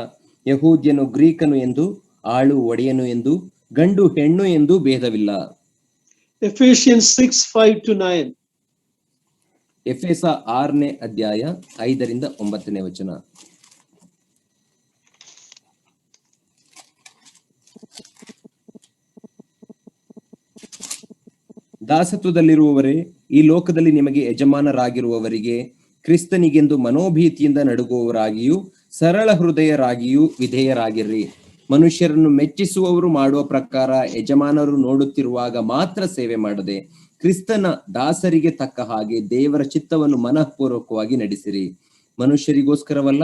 ಯಹೂದ್ಯನು ಗ್ರೀಕನು ಎಂದು, ಆಳು ಒಡೆಯನು ಎಂದು, ಗಂಡು ಹೆಣ್ಣು ಎಂದು ಭೇದವಿಲ್ಲ. Ephesians 6:5-9. ಎಫೆಸ 6ನೇ ಅಧ್ಯಾಯ 5-9 ವಚನ. ದಾಸತ್ವದಲ್ಲಿರುವವರೇ, ಈ ಲೋಕದಲ್ಲಿ ನಿಮಗೆ ಯಜಮಾನರಾಗಿರುವವರಿಗೆ ಕ್ರಿಸ್ತನಿಗೆಂದು ಮನೋಭೀತಿಯಿಂದ ನಡುಗುವವರಾಗಿಯೂ ಸರಳ ಹೃದಯರಾಗಿಯೂ ವಿಧೇಯರಾಗಿರ್ರಿ. ಮನುಷ್ಯರನ್ನು ಮೆಚ್ಚಿಸುವವರು ಮಾಡುವ ಪ್ರಕಾರ ಯಜಮಾನರು ನೋಡುತ್ತಿರುವಾಗ ಮಾತ್ರ ಸೇವೆ ಮಾಡದೆ, ಕ್ರಿಸ್ತನ ದಾಸರಿಗೆ ತಕ್ಕ ಹಾಗೆ ದೇವರ ಚಿತ್ತವನ್ನು ಮನಃಪೂರ್ವಕವಾಗಿ ನಡೆಸಿರಿ. ಮನುಷ್ಯರಿಗೋಸ್ಕರವಲ್ಲ,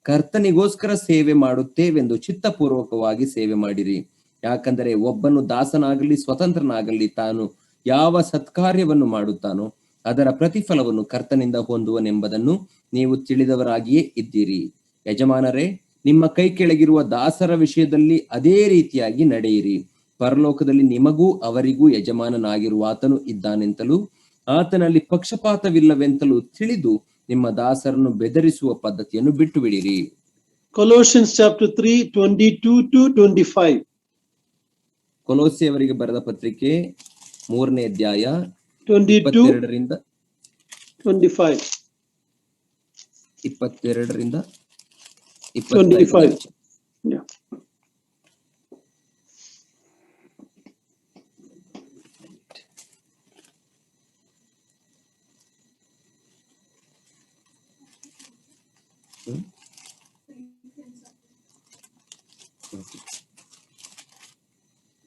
ಕರ್ತನಿಗೋಸ್ಕರ ಸೇವೆ ಮಾಡುತ್ತೇವೆಂದು ಚಿತ್ತಪೂರ್ವಕವಾಗಿ ಸೇವೆ ಮಾಡಿರಿ. ಯಾಕಂದರೆ ಒಬ್ಬನು ದಾಸನಾಗಲಿ ಸ್ವತಂತ್ರನಾಗಲಿ ತಾನು ಯಾವ ಸತ್ಕಾರ್ಯವನ್ನು ಮಾಡುತ್ತಾನೋ ಅದರ ಪ್ರತಿಫಲವನ್ನು ಕರ್ತನಿಂದ ಹೊಂದುವನೆಂಬುದನ್ನು ನೀವು ತಿಳಿದವರಾಗಿಯೇ ಇದ್ದೀರಿ. ಯಜಮಾನರೇ, ನಿಮ್ಮ ಕೈ ಕೆಳಗಿರುವ ದಾಸರ ವಿಷಯದಲ್ಲಿ ಅದೇ ರೀತಿಯಾಗಿ ನಡೆಯಿರಿ. ಪರಲೋಕದಲ್ಲಿ ನಿಮಗೂ ಅವರಿಗೂ ಯಜಮಾನನಾಗಿರುವ ಆತನು ಇದ್ದಾನೆಂತಲೂ ಆತನಲ್ಲಿ ಪಕ್ಷಪಾತವಿಲ್ಲವೆಂತಲೂ ತಿಳಿದು ನಿಮ್ಮ ದಾಸರನ್ನು ಬೆದರಿಸುವ ಪದ್ಧತಿಯನ್ನು ಬಿಟ್ಟು ಬಿಡಿರಿ. Colossians chapter 3, 22 to 25. ಕೊಲೋಸ್ಸೆಯವರಿಗೆ ಬರೆದ ಪತ್ರಿಕೆ 3ನೇ ಅಧ್ಯಾಯ 22, 22ರಿಂದ 25. 22ರಿಂದ 25. Yeah.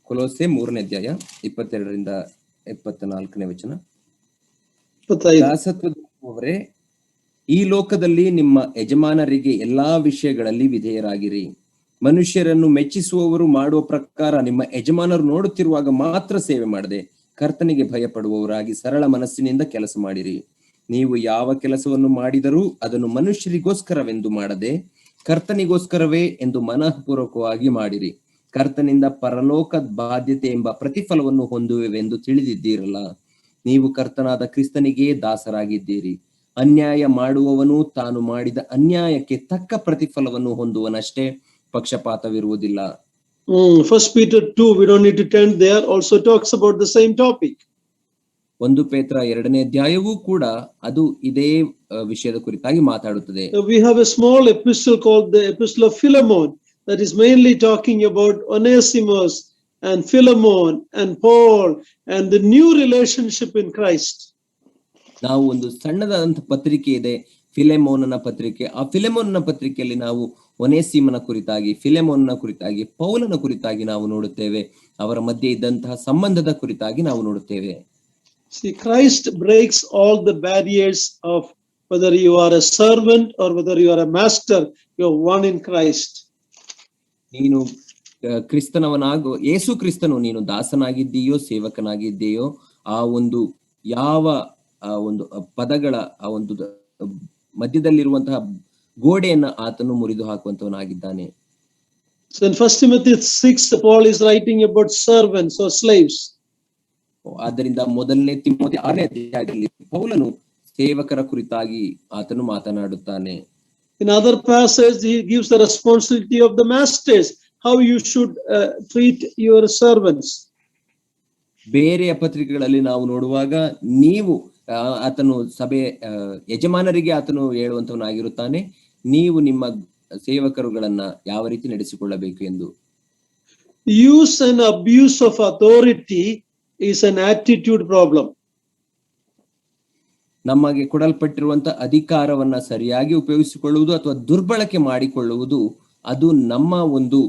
ಕೊಲೋಸ್ಸೆ 3ನೇ ಅಧ್ಯಾಯ 22ರಿಂದ 24ನೇ ವಚನ. 25. ದಾಸತ್ವದವರೇ, ಈ ಲೋಕದಲ್ಲಿ ನಿಮ್ಮ ಯಜಮಾನರಿಗೆ ಎಲ್ಲಾ ವಿಷಯಗಳಲ್ಲಿ ವಿಧೇಯರಾಗಿರಿ. ಮನುಷ್ಯರನ್ನು ಮೆಚ್ಚಿಸುವವರು ಮಾಡುವ ಪ್ರಕಾರ ನಿಮ್ಮ ಯಜಮಾನರು ನೋಡುತ್ತಿರುವಾಗ ಮಾತ್ರ ಸೇವೆ ಮಾಡದೆ, ಕರ್ತನಿಗೆ ಭಯಪಡುವವರಾಗಿ ಸರಳ ಮನಸ್ಸಿನಿಂದ ಕೆಲಸ ಮಾಡಿರಿ. ನೀವು ಯಾವ ಕೆಲಸವನ್ನು ಮಾಡಿದರೂ ಅದನ್ನು ಮನುಷ್ಯರಿಗೋಸ್ಕರವೆಂದು ಮಾಡದೆ, ಕರ್ತನಿಗೋಸ್ಕರವೇ ಎಂದು ಮನಃಪೂರ್ವಕವಾಗಿ ಮಾಡಿರಿ. ಕರ್ತನಿಂದ ಪರಲೋಕ ಬಾಧ್ಯತೆ ಎಂಬ ಪ್ರತಿಫಲವನ್ನು ಹೊಂದುವೆವೆಂದು ತಿಳಿದಿದ್ದೀರಲ್ಲ. ನೀವು ಕರ್ತನಾದ ಕ್ರಿಸ್ತನಿಗೇ ದಾಸರಾಗಿದ್ದೀರಿ. ಅನ್ಯಾಯ ಮಾಡುವವನು ತಾನು ಮಾಡಿದ ಅನ್ಯಾಯಕ್ಕೆ ತಕ್ಕ ಪ್ರತಿಫಲವನ್ನು ಹೊಂದುವನಷ್ಟೇ, ಪಕ್ಷಪಾತವಿರುವುದಿಲ್ಲ. 1 Peter 2, we don't need to turn there, also talks about the same topic. 1 ಪೇತ್ರ 2ನೇ ಅಧ್ಯಾಯವೂ ಕೂಡ ಅದು ಇದೇ ವಿಷಯದ ಕುರಿತಾಗಿ ಮಾತಾಡುತ್ತದೆ. We have a small epistle called the Epistle of Philemon that is mainly talking about Onesimus and Philemon and Paul and the new relationship in Christ. ನಾವು ಒಂದು ಸಣ್ಣದಾದಂಥ ಪತ್ರಿಕೆ ಇದೆ, ಫಿಲೆಮೋನನ ಪತ್ರಿಕೆ. ಆ ಫಿಲೆಮೋನನ ಪತ್ರಿಕೆಯಲ್ಲಿ ನಾವು ಒನೇಸಿಮನ ಕುರಿತಾಗಿ, ಫಿಲೆಮೋನನ ಕುರಿತಾಗಿ, ಪೌಲನ ಕುರಿತಾಗಿ ನಾವು ನೋಡುತ್ತೇವೆ. ಅವರ ಮಧ್ಯೆ ಇದ್ದಂತಹ ಸಂಬಂಧದ ಕುರಿತಾಗಿ ನಾವು ನೋಡುತ್ತೇವೆ. See, Christ breaks all the barriers of whether you are a servant or whether you are a master, you are one in Christ. ನೀನು ಕ್ರಿಸ್ತನವನಾಗೋ, ಯೇಸು ಕ್ರಿಸ್ತನು ನೀನು ದಾಸನಾಗಿದ್ದೀಯೋ ಸೇವಕನಾಗಿದ್ದೀಯೋ, ಆ ಒಂದು ಯಾವ ಒಂದು ಪದಗಳ ಆ ಒಂದು ಮಧ್ಯದಲ್ಲಿರುವಂತಹ ಗೋಡೆಯನ್ನ ಆತನು ಮುರಿದು ಹಾಕುವಂತವನಾಗಿದ್ದಾನೆ. So in 1 Timothy 6, Paul is writing about servants or slaves. ಆದ್ದರಿಂದ 1 ತಿಮೋಥೆ 6ನೇ ಅಧ್ಯಾಯದಲ್ಲಿ ಪೌಲನು ಸೇವಕರ ಕುರಿತಾಗಿ ಆತನು ಮಾತನಾಡುತ್ತಾನೆ. In other passages, he gives the responsibility of the masters, how you should treat your servants. ಬೇರೆಯ ಪತ್ರಿಕೆಗಳಲ್ಲಿ ನಾವು ನೋಡುವಾಗ ನೀವು ಆತನು ಸಭೆ ಯಜಮಾನರಿಗೆ ಆತನು ಹೇಳುವಂತವನಾಗಿರುತ್ತಾನೆ, ನೀವು ನಿಮ್ಮ ಸೇವಕರುಗಳನ್ನ ಯಾವ ರೀತಿ ನಡೆಸಿಕೊಳ್ಳಬೇಕು ಎಂದು. Use and abuse of authority is an attitude problem. ನಮಗೆ ಕೊಡಲ್ಪಟ್ಟಿರುವಂತಹ ಅಧಿಕಾರವನ್ನ ಸರಿಯಾಗಿ ಉಪಯೋಗಿಸಿಕೊಳ್ಳುವುದು ಅಥವಾ ದುರ್ಬಳಕೆ ಮಾಡಿಕೊಳ್ಳುವುದು ಅದು ನಮ್ಮ ಒಂದು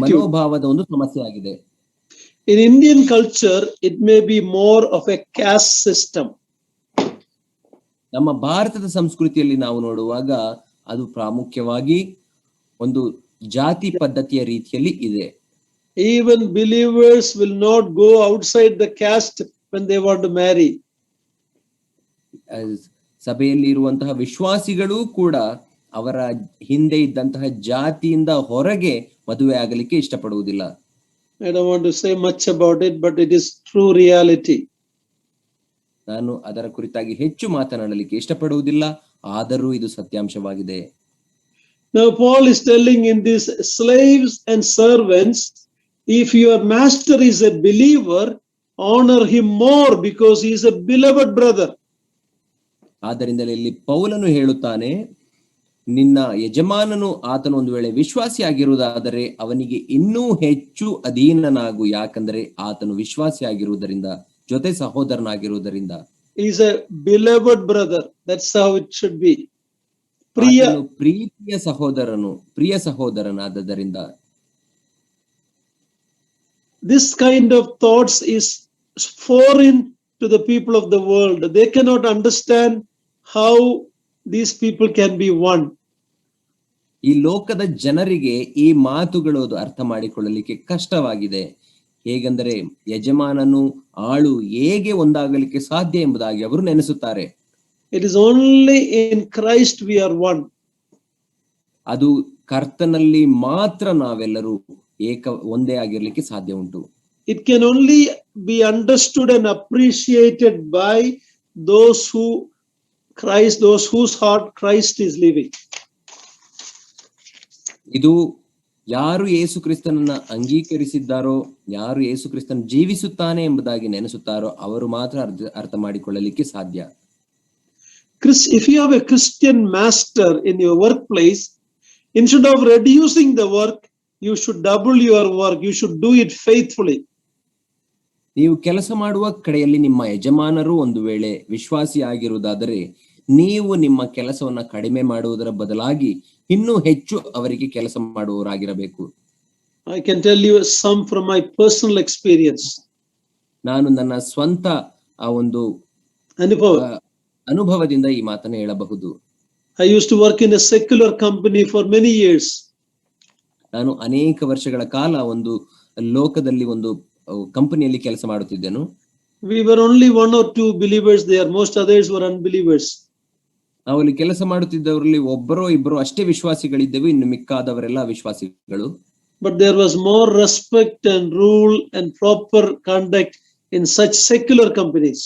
ಮನೋಭಾವದ ಒಂದು ಸಮಸ್ಯೆ ಆಗಿದೆ. In Indian culture, it may be more of a caste system. ನಮ್ಮ ಭಾರತದ ಸಂಸ್ಕೃತಿಯಲ್ಲಿ ನಾವು ನೋಡುವಾಗ ಅದು ಪ್ರಾಮುಖ್ಯವಾಗಿ ಒಂದು ಜಾತಿ ಪದ್ಧತಿಯ ರೀತಿಯಲ್ಲಿ ಇದೆ. Even believers will not go outside the caste when they want to marry. ಸಭೆಯಲ್ಲಿ ಇರುವಂತಹ ವಿಶ್ವಾಸಿಗಳು ಕೂಡ ಅವರ ಹಿಂದೆ ಇದ್ದಂತಹ ಜಾತಿಯಿಂದ ಹೊರಗೆ ಮದುವೆ ಆಗಲಿಕ್ಕೆ ಇಷ್ಟಪಡುವುದಿಲ್ಲ. I don't want to say much about it, but it is true reality. ನಾನು ಅದರ ಕುರಿತಾಗಿ ಹೆಚ್ಚು ಮಾತನಾಡಲಿಕ್ಕೆ ಇಷ್ಟಪಡುವುದಿಲ್ಲ, ಆದರೂ ಇದು ಸತ್ಯಾಂಶವಾಗಿದೆ. Now Paul is telling in these slaves and servants, if your master is a believer, honor him more because he is a beloved brother. ಆದ್ದರಿಂದ ಇಲ್ಲಿ ಪೌಲನು ಹೇಳುತ್ತಾನೆ, ನಿನ್ನ ಯಜಮಾನನು ಆತನು ಒಂದು ವೇಳೆ ವಿಶ್ವಾಸಿಯಾಗಿರುವುದಾದರೆ ಅವನಿಗೆ ಇನ್ನೂ ಹೆಚ್ಚು ಅಧೀನನಾಗು, ಯಾಕಂದರೆ ಆತನು ವಿಶ್ವಾಸಿಯಾಗಿರುವುದರಿಂದ, ಜೊತೆ ಸಹೋದರನಾಗಿರುವುದರಿಂದ. He is a beloved brother. That's how it should be. ಆತನು ಪ್ರೀತಿಯ ಸಹೋದರನು, ಪ್ರಿಯ ಸಹೋದರನಾದ್ದರಿಂದ. This kind of thoughts is foreign to the people of the world. They cannot understand how these people can be one. ಈ ಲೋಕದ ಜನರಿಗೆ ಈ ಮಾತುಗಳು ಅರ್ಥ ಮಾಡಿಕೊಳ್ಳಲಿಕ್ಕೆ ಕಷ್ಟವಾಗಿದೆ. ಹೇಗೆಂದರೆ ಯಜಮಾನನು ಆಳು ಹೇಗೆ ಒಂದಾಗಲಿಕ್ಕೆ ಸಾಧ್ಯ ಎಂಬುದಾಗಿ ಅವರು ನೆನೆಸುತ್ತಾರೆ. It is only in Christ we are one. ಅದು ಕರ್ತನಲ್ಲಿ ಮಾತ್ರ ನಾವೆಲ್ಲರೂ ಒಂದೇ ಆಗಿರ್ಲಿಕ್ಕೆ ಸಾಧ್ಯ ಉಂಟು. It can only be understood and appreciated by those whose heart Christ is living. ಇದು ಯಾರು ಯೇಸು ಕ್ರಿಸ್ತನನ್ನ ಅಂಗೀಕರಿಸಿದ್ದಾರೋ, ಯಾರು ಯೇಸು ಕ್ರಿಸ್ತನ ಜೀವಿಸುತ್ತಾನೆ ಎಂಬುದಾಗಿ ನೆನೆಸುತ್ತಾರೋ ಅವರು ಮಾತ್ರ ಅರ್ಥ ಮಾಡಿಕೊಳ್ಳಲಿಕ್ಕೆ ಸಾಧ್ಯ. If you have a Christian master in your workplace, instead of reducing the work, you should double your work. You should do it faithfully. ನೀವು ಕೆಲಸ ಮಾಡುವ ಕಡೆಯಲ್ಲಿ ನಿಮ್ಮ ಯಜಮಾನರು ಒಂದು ವೇಳೆ ವಿಶ್ವಾಸಿಯಾಗಿರುವುದಾದರೆ ನೀವು ನಿಮ್ಮ ಕೆಲಸವನ್ನ ಕಡಿಮೆ ಮಾಡುವುದರ ಬದಲಾಗಿ ಇನ್ನೂ ಹೆಚ್ಚು ಅವರಿಗೆ ಕೆಲಸ ಮಾಡುವವರಾಗಿರಬೇಕು. I can tell you some from my personal experience. ನಾನು ನನ್ನ ಸ್ವಂತ ಆ ಒಂದು ಅನುಭವದಿಂದ ಈ ಮಾತನ್ನು ಹೇಳಬಹುದು. I used to work in a secular company for many years. ನಾನು ಅನೇಕ ವರ್ಷಗಳ ಕಾಲ ಒಂದು ಲೋಕದಲ್ಲಿ ಒಂದು ಕಂಪನಿಯಲ್ಲಿ ಕೆಲಸ ಮಾಡುತ್ತಿದ್ದೆನು. We were only one or two believers there. Most others were unbelievers. ನಾವು ಅಲ್ಲಿ ಕೆಲಸ ಮಾಡುತ್ತಿದ್ದವರಲ್ಲಿ ಒಬ್ಬರೋ ಇಬ್ಬರೋ ಅಷ್ಟೇ ವಿಶ್ವಾಸಿಗಳಿದ್ದೆವು, ಇನ್ನು ಮಿಕ್ಕಾದವರೆಲ್ಲ ವಿಶ್ವಾಸಿಗಳು. But there was more respect and rule and proper conduct in such secular companies.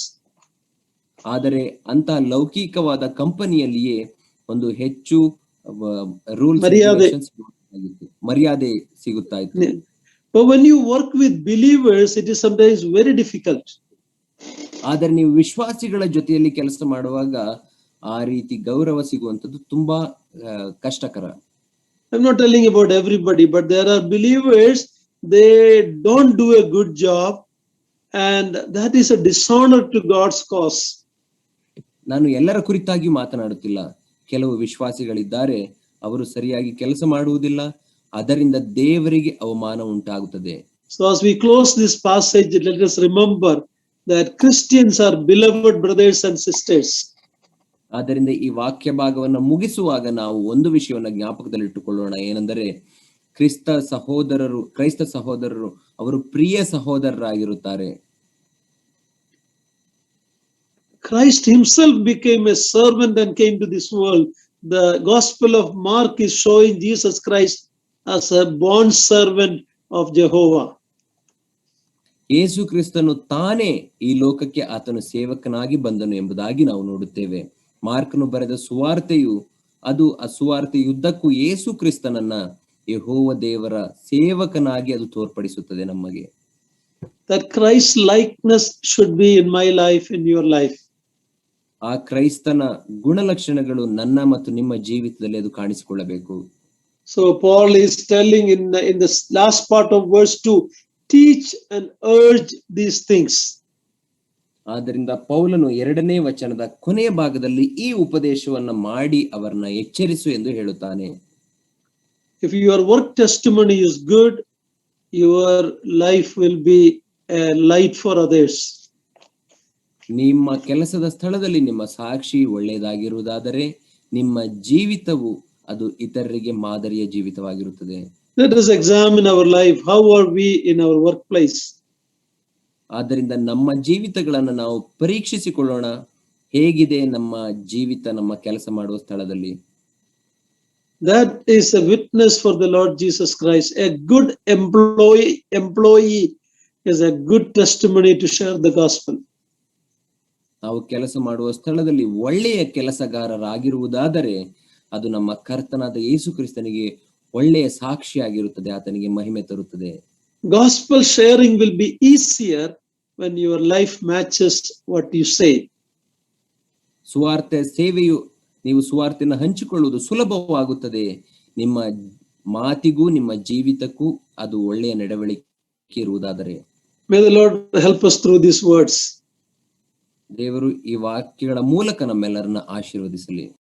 ಆದರೆ ಅಂತ ಲೌಕಿಕವಾದ ಕಂಪನಿಯಲ್ಲಿಯೇ ಒಂದು ಹೆಚ್ಚು ರೂಲ್ಸ್ ಮರ್ಯಾದೆ ಸಿಗುತ್ತಾ ಇತ್ತು. But when you work with believers, it is sometimes very difficult. ಆದರೆ ನೀವು ವಿಶ್ವಾಸಿಗಳ ಜೊತೆಯಲ್ಲಿ ಕೆಲಸ ಮಾಡುವಾಗ ಆ ರೀತಿ ಗೌರವ ಸಿಗುವಂತದ್ದು ತುಂಬಾ ಕಷ್ಟಕರ. I'm not telling about everybody, but there are believers, they don't do a good job, and that is a dishonor to God's cause. ನಾನು ಎಲ್ಲರ ಕುರಿತಾಗಿ ಮಾತನಾಡುತ್ತಿಲ್ಲ. ಕೆಲವು ವಿಶ್ವಾಸಿಗಳಿದ್ದಾರೆ, ಅವರು ಸರಿಯಾಗಿ ಕೆಲಸ ಮಾಡುವುದಿಲ್ಲ, ಅದರಿಂದ ದೇವರಿಗೆ ಅವಮಾನ ಉಂಟಾಗುತ್ತದೆ. So as we close this passage, let us remember that Christians are beloved brothers and sisters. ಆದ್ದರಿಂದ ಈ ವಾಕ್ಯ ಭಾಗವನ್ನು ಮುಗಿಸುವಾಗ ನಾವು ಒಂದು ವಿಷಯವನ್ನು ಜ್ಞಾಪಕದಲ್ಲಿಟ್ಟುಕೊಳ್ಳೋಣ, ಏನೆಂದರೆ ಕ್ರೈಸ್ತ ಸಹೋದರರು ಅವರು ಪ್ರಿಯ ಸಹೋದರರಾಗಿರುತ್ತಾರೆ. Christ himself became a servant and came to this world. The Gospel of Mark is showing Jesus Christ as a bond servant of Jehovah. ಯೇಸು ಕ್ರಿಸ್ತನು ತಾನೇ ಈ ಲೋಕಕ್ಕೆ ಆತನು ಸೇವಕನಾಗಿ ಬಂದನು ಎಂಬುದಾಗಿ ನಾವು ನೋಡುತ್ತೇವೆ. ಮಾರ್ಕನು ಬರೆದ ಸುವಾರ್ತೆಯು ಅದು ಆ ಸುವಾರ್ತೆಯುದ್ದಕ್ಕೂ ಯೇಸು ಕ್ರಿಸ್ತನನ್ನ ಯೆಹೋವ ದೇವರ ಸೇವಕನಾಗಿ ಅದು ತೋರ್ಪಡಿಸುತ್ತದೆ ನಮಗೆ. That Christ likeness should be in my life, in your life. ಆ ಕ್ರೈಸ್ತನ ಗುಣಲಕ್ಷಣಗಳು ನನ್ನ ಮತ್ತು ನಿಮ್ಮ ಜೀವಿತದಲ್ಲಿ ಅದು ಕಾಣಿಸಿಕೊಳ್ಳಬೇಕು. So Paul is telling in the last part of verse 2, teach and urge these things. ಆದ್ದರಿಂದ ಪೌಲನು 2ನೇ ವಚನದ ಕೊನೆಯ ಭಾಗದಲ್ಲಿ ಈ ಉಪದೇಶವನ್ನ ಮಾಡಿ ಅವರನ್ನ ಎಚ್ಚರಿಸು ಎಂದು ಹೇಳುತ್ತಾನೆ. If your work testimony is good, your life will be a light for others. ನಿಮ್ಮ ಕೆಲಸದ ಸ್ಥಳದಲ್ಲಿ ನಿಮ್ಮ ಸಾಕ್ಷಿ ಒಳ್ಳೆಯದಾಗಿರುವುದಾದರೆ ನಿಮ್ಮ ಜೀವಿತವು ಅದು ಇತರರಿಗೆ ಮಾದರಿಯ ಜೀವಿತವಾಗಿರುತ್ತದೆ. Let us examine our life. How are we in our workplace? ಆದ್ದರಿಂದ ನಮ್ಮ ಜೀವಿತಗಳನ್ನು ನಾವು ಪರೀಕ್ಷಿಸಿಕೊಳ್ಳೋಣ. ಹೇಗಿದೆ ನಮ್ಮ ಜೀವಿತ ನಮ್ಮ ಕೆಲಸ ಮಾಡುವ ಸ್ಥಳದಲ್ಲಿ? That is a witness for the Lord Jesus Christ. A good employee is a good testimony to share the gospel. ನಾವು ಕೆಲಸ ಮಾಡುವ ಸ್ಥಳದಲ್ಲಿ ಒಳ್ಳೆಯ ಕೆಲಸಗಾರರಾಗಿರುವುದಾದರೆ ಅದು ನಮ್ಮ ಕರ್ತನಾದ ಯೇಸು ಕ್ರಿಸ್ತನಿಗೆ ಒಳ್ಳೆಯ ಸಾಕ್ಷಿಯಾಗಿರುತ್ತದೆ, ಆತನಿಗೆ ಮಹಿಮೆ ತರುತ್ತದೆ. Gospel sharing will be easier when your life matches what you say. ಸುವಾರ್ತೆ ಸೇವೆಯು ನೀವು ಸುವಾರ್ತೆಯನ್ನು ಹಂಚಿಕೊಳ್ಳುವುದು ಸುಲಭವಾಗುತ್ತದೆ. ನಿಮ್ಮ ಮಾತಿಗೂ ನಿಮ್ಮ ಜೀವಿತಕ್ಕೂ ಅದು ಒಳ್ಳೆಯ ನಡವಳಿಕೆ ಇರುವುದಾದರೆ. May the Lord help us through these words. ದೇವರು ಈ ವಾಕ್ಯಗಳ ಮೂಲಕ ನಮ್ಮೆಲ್ಲರನ್ನ ಆಶೀರ್ವದಿಸಲಿ.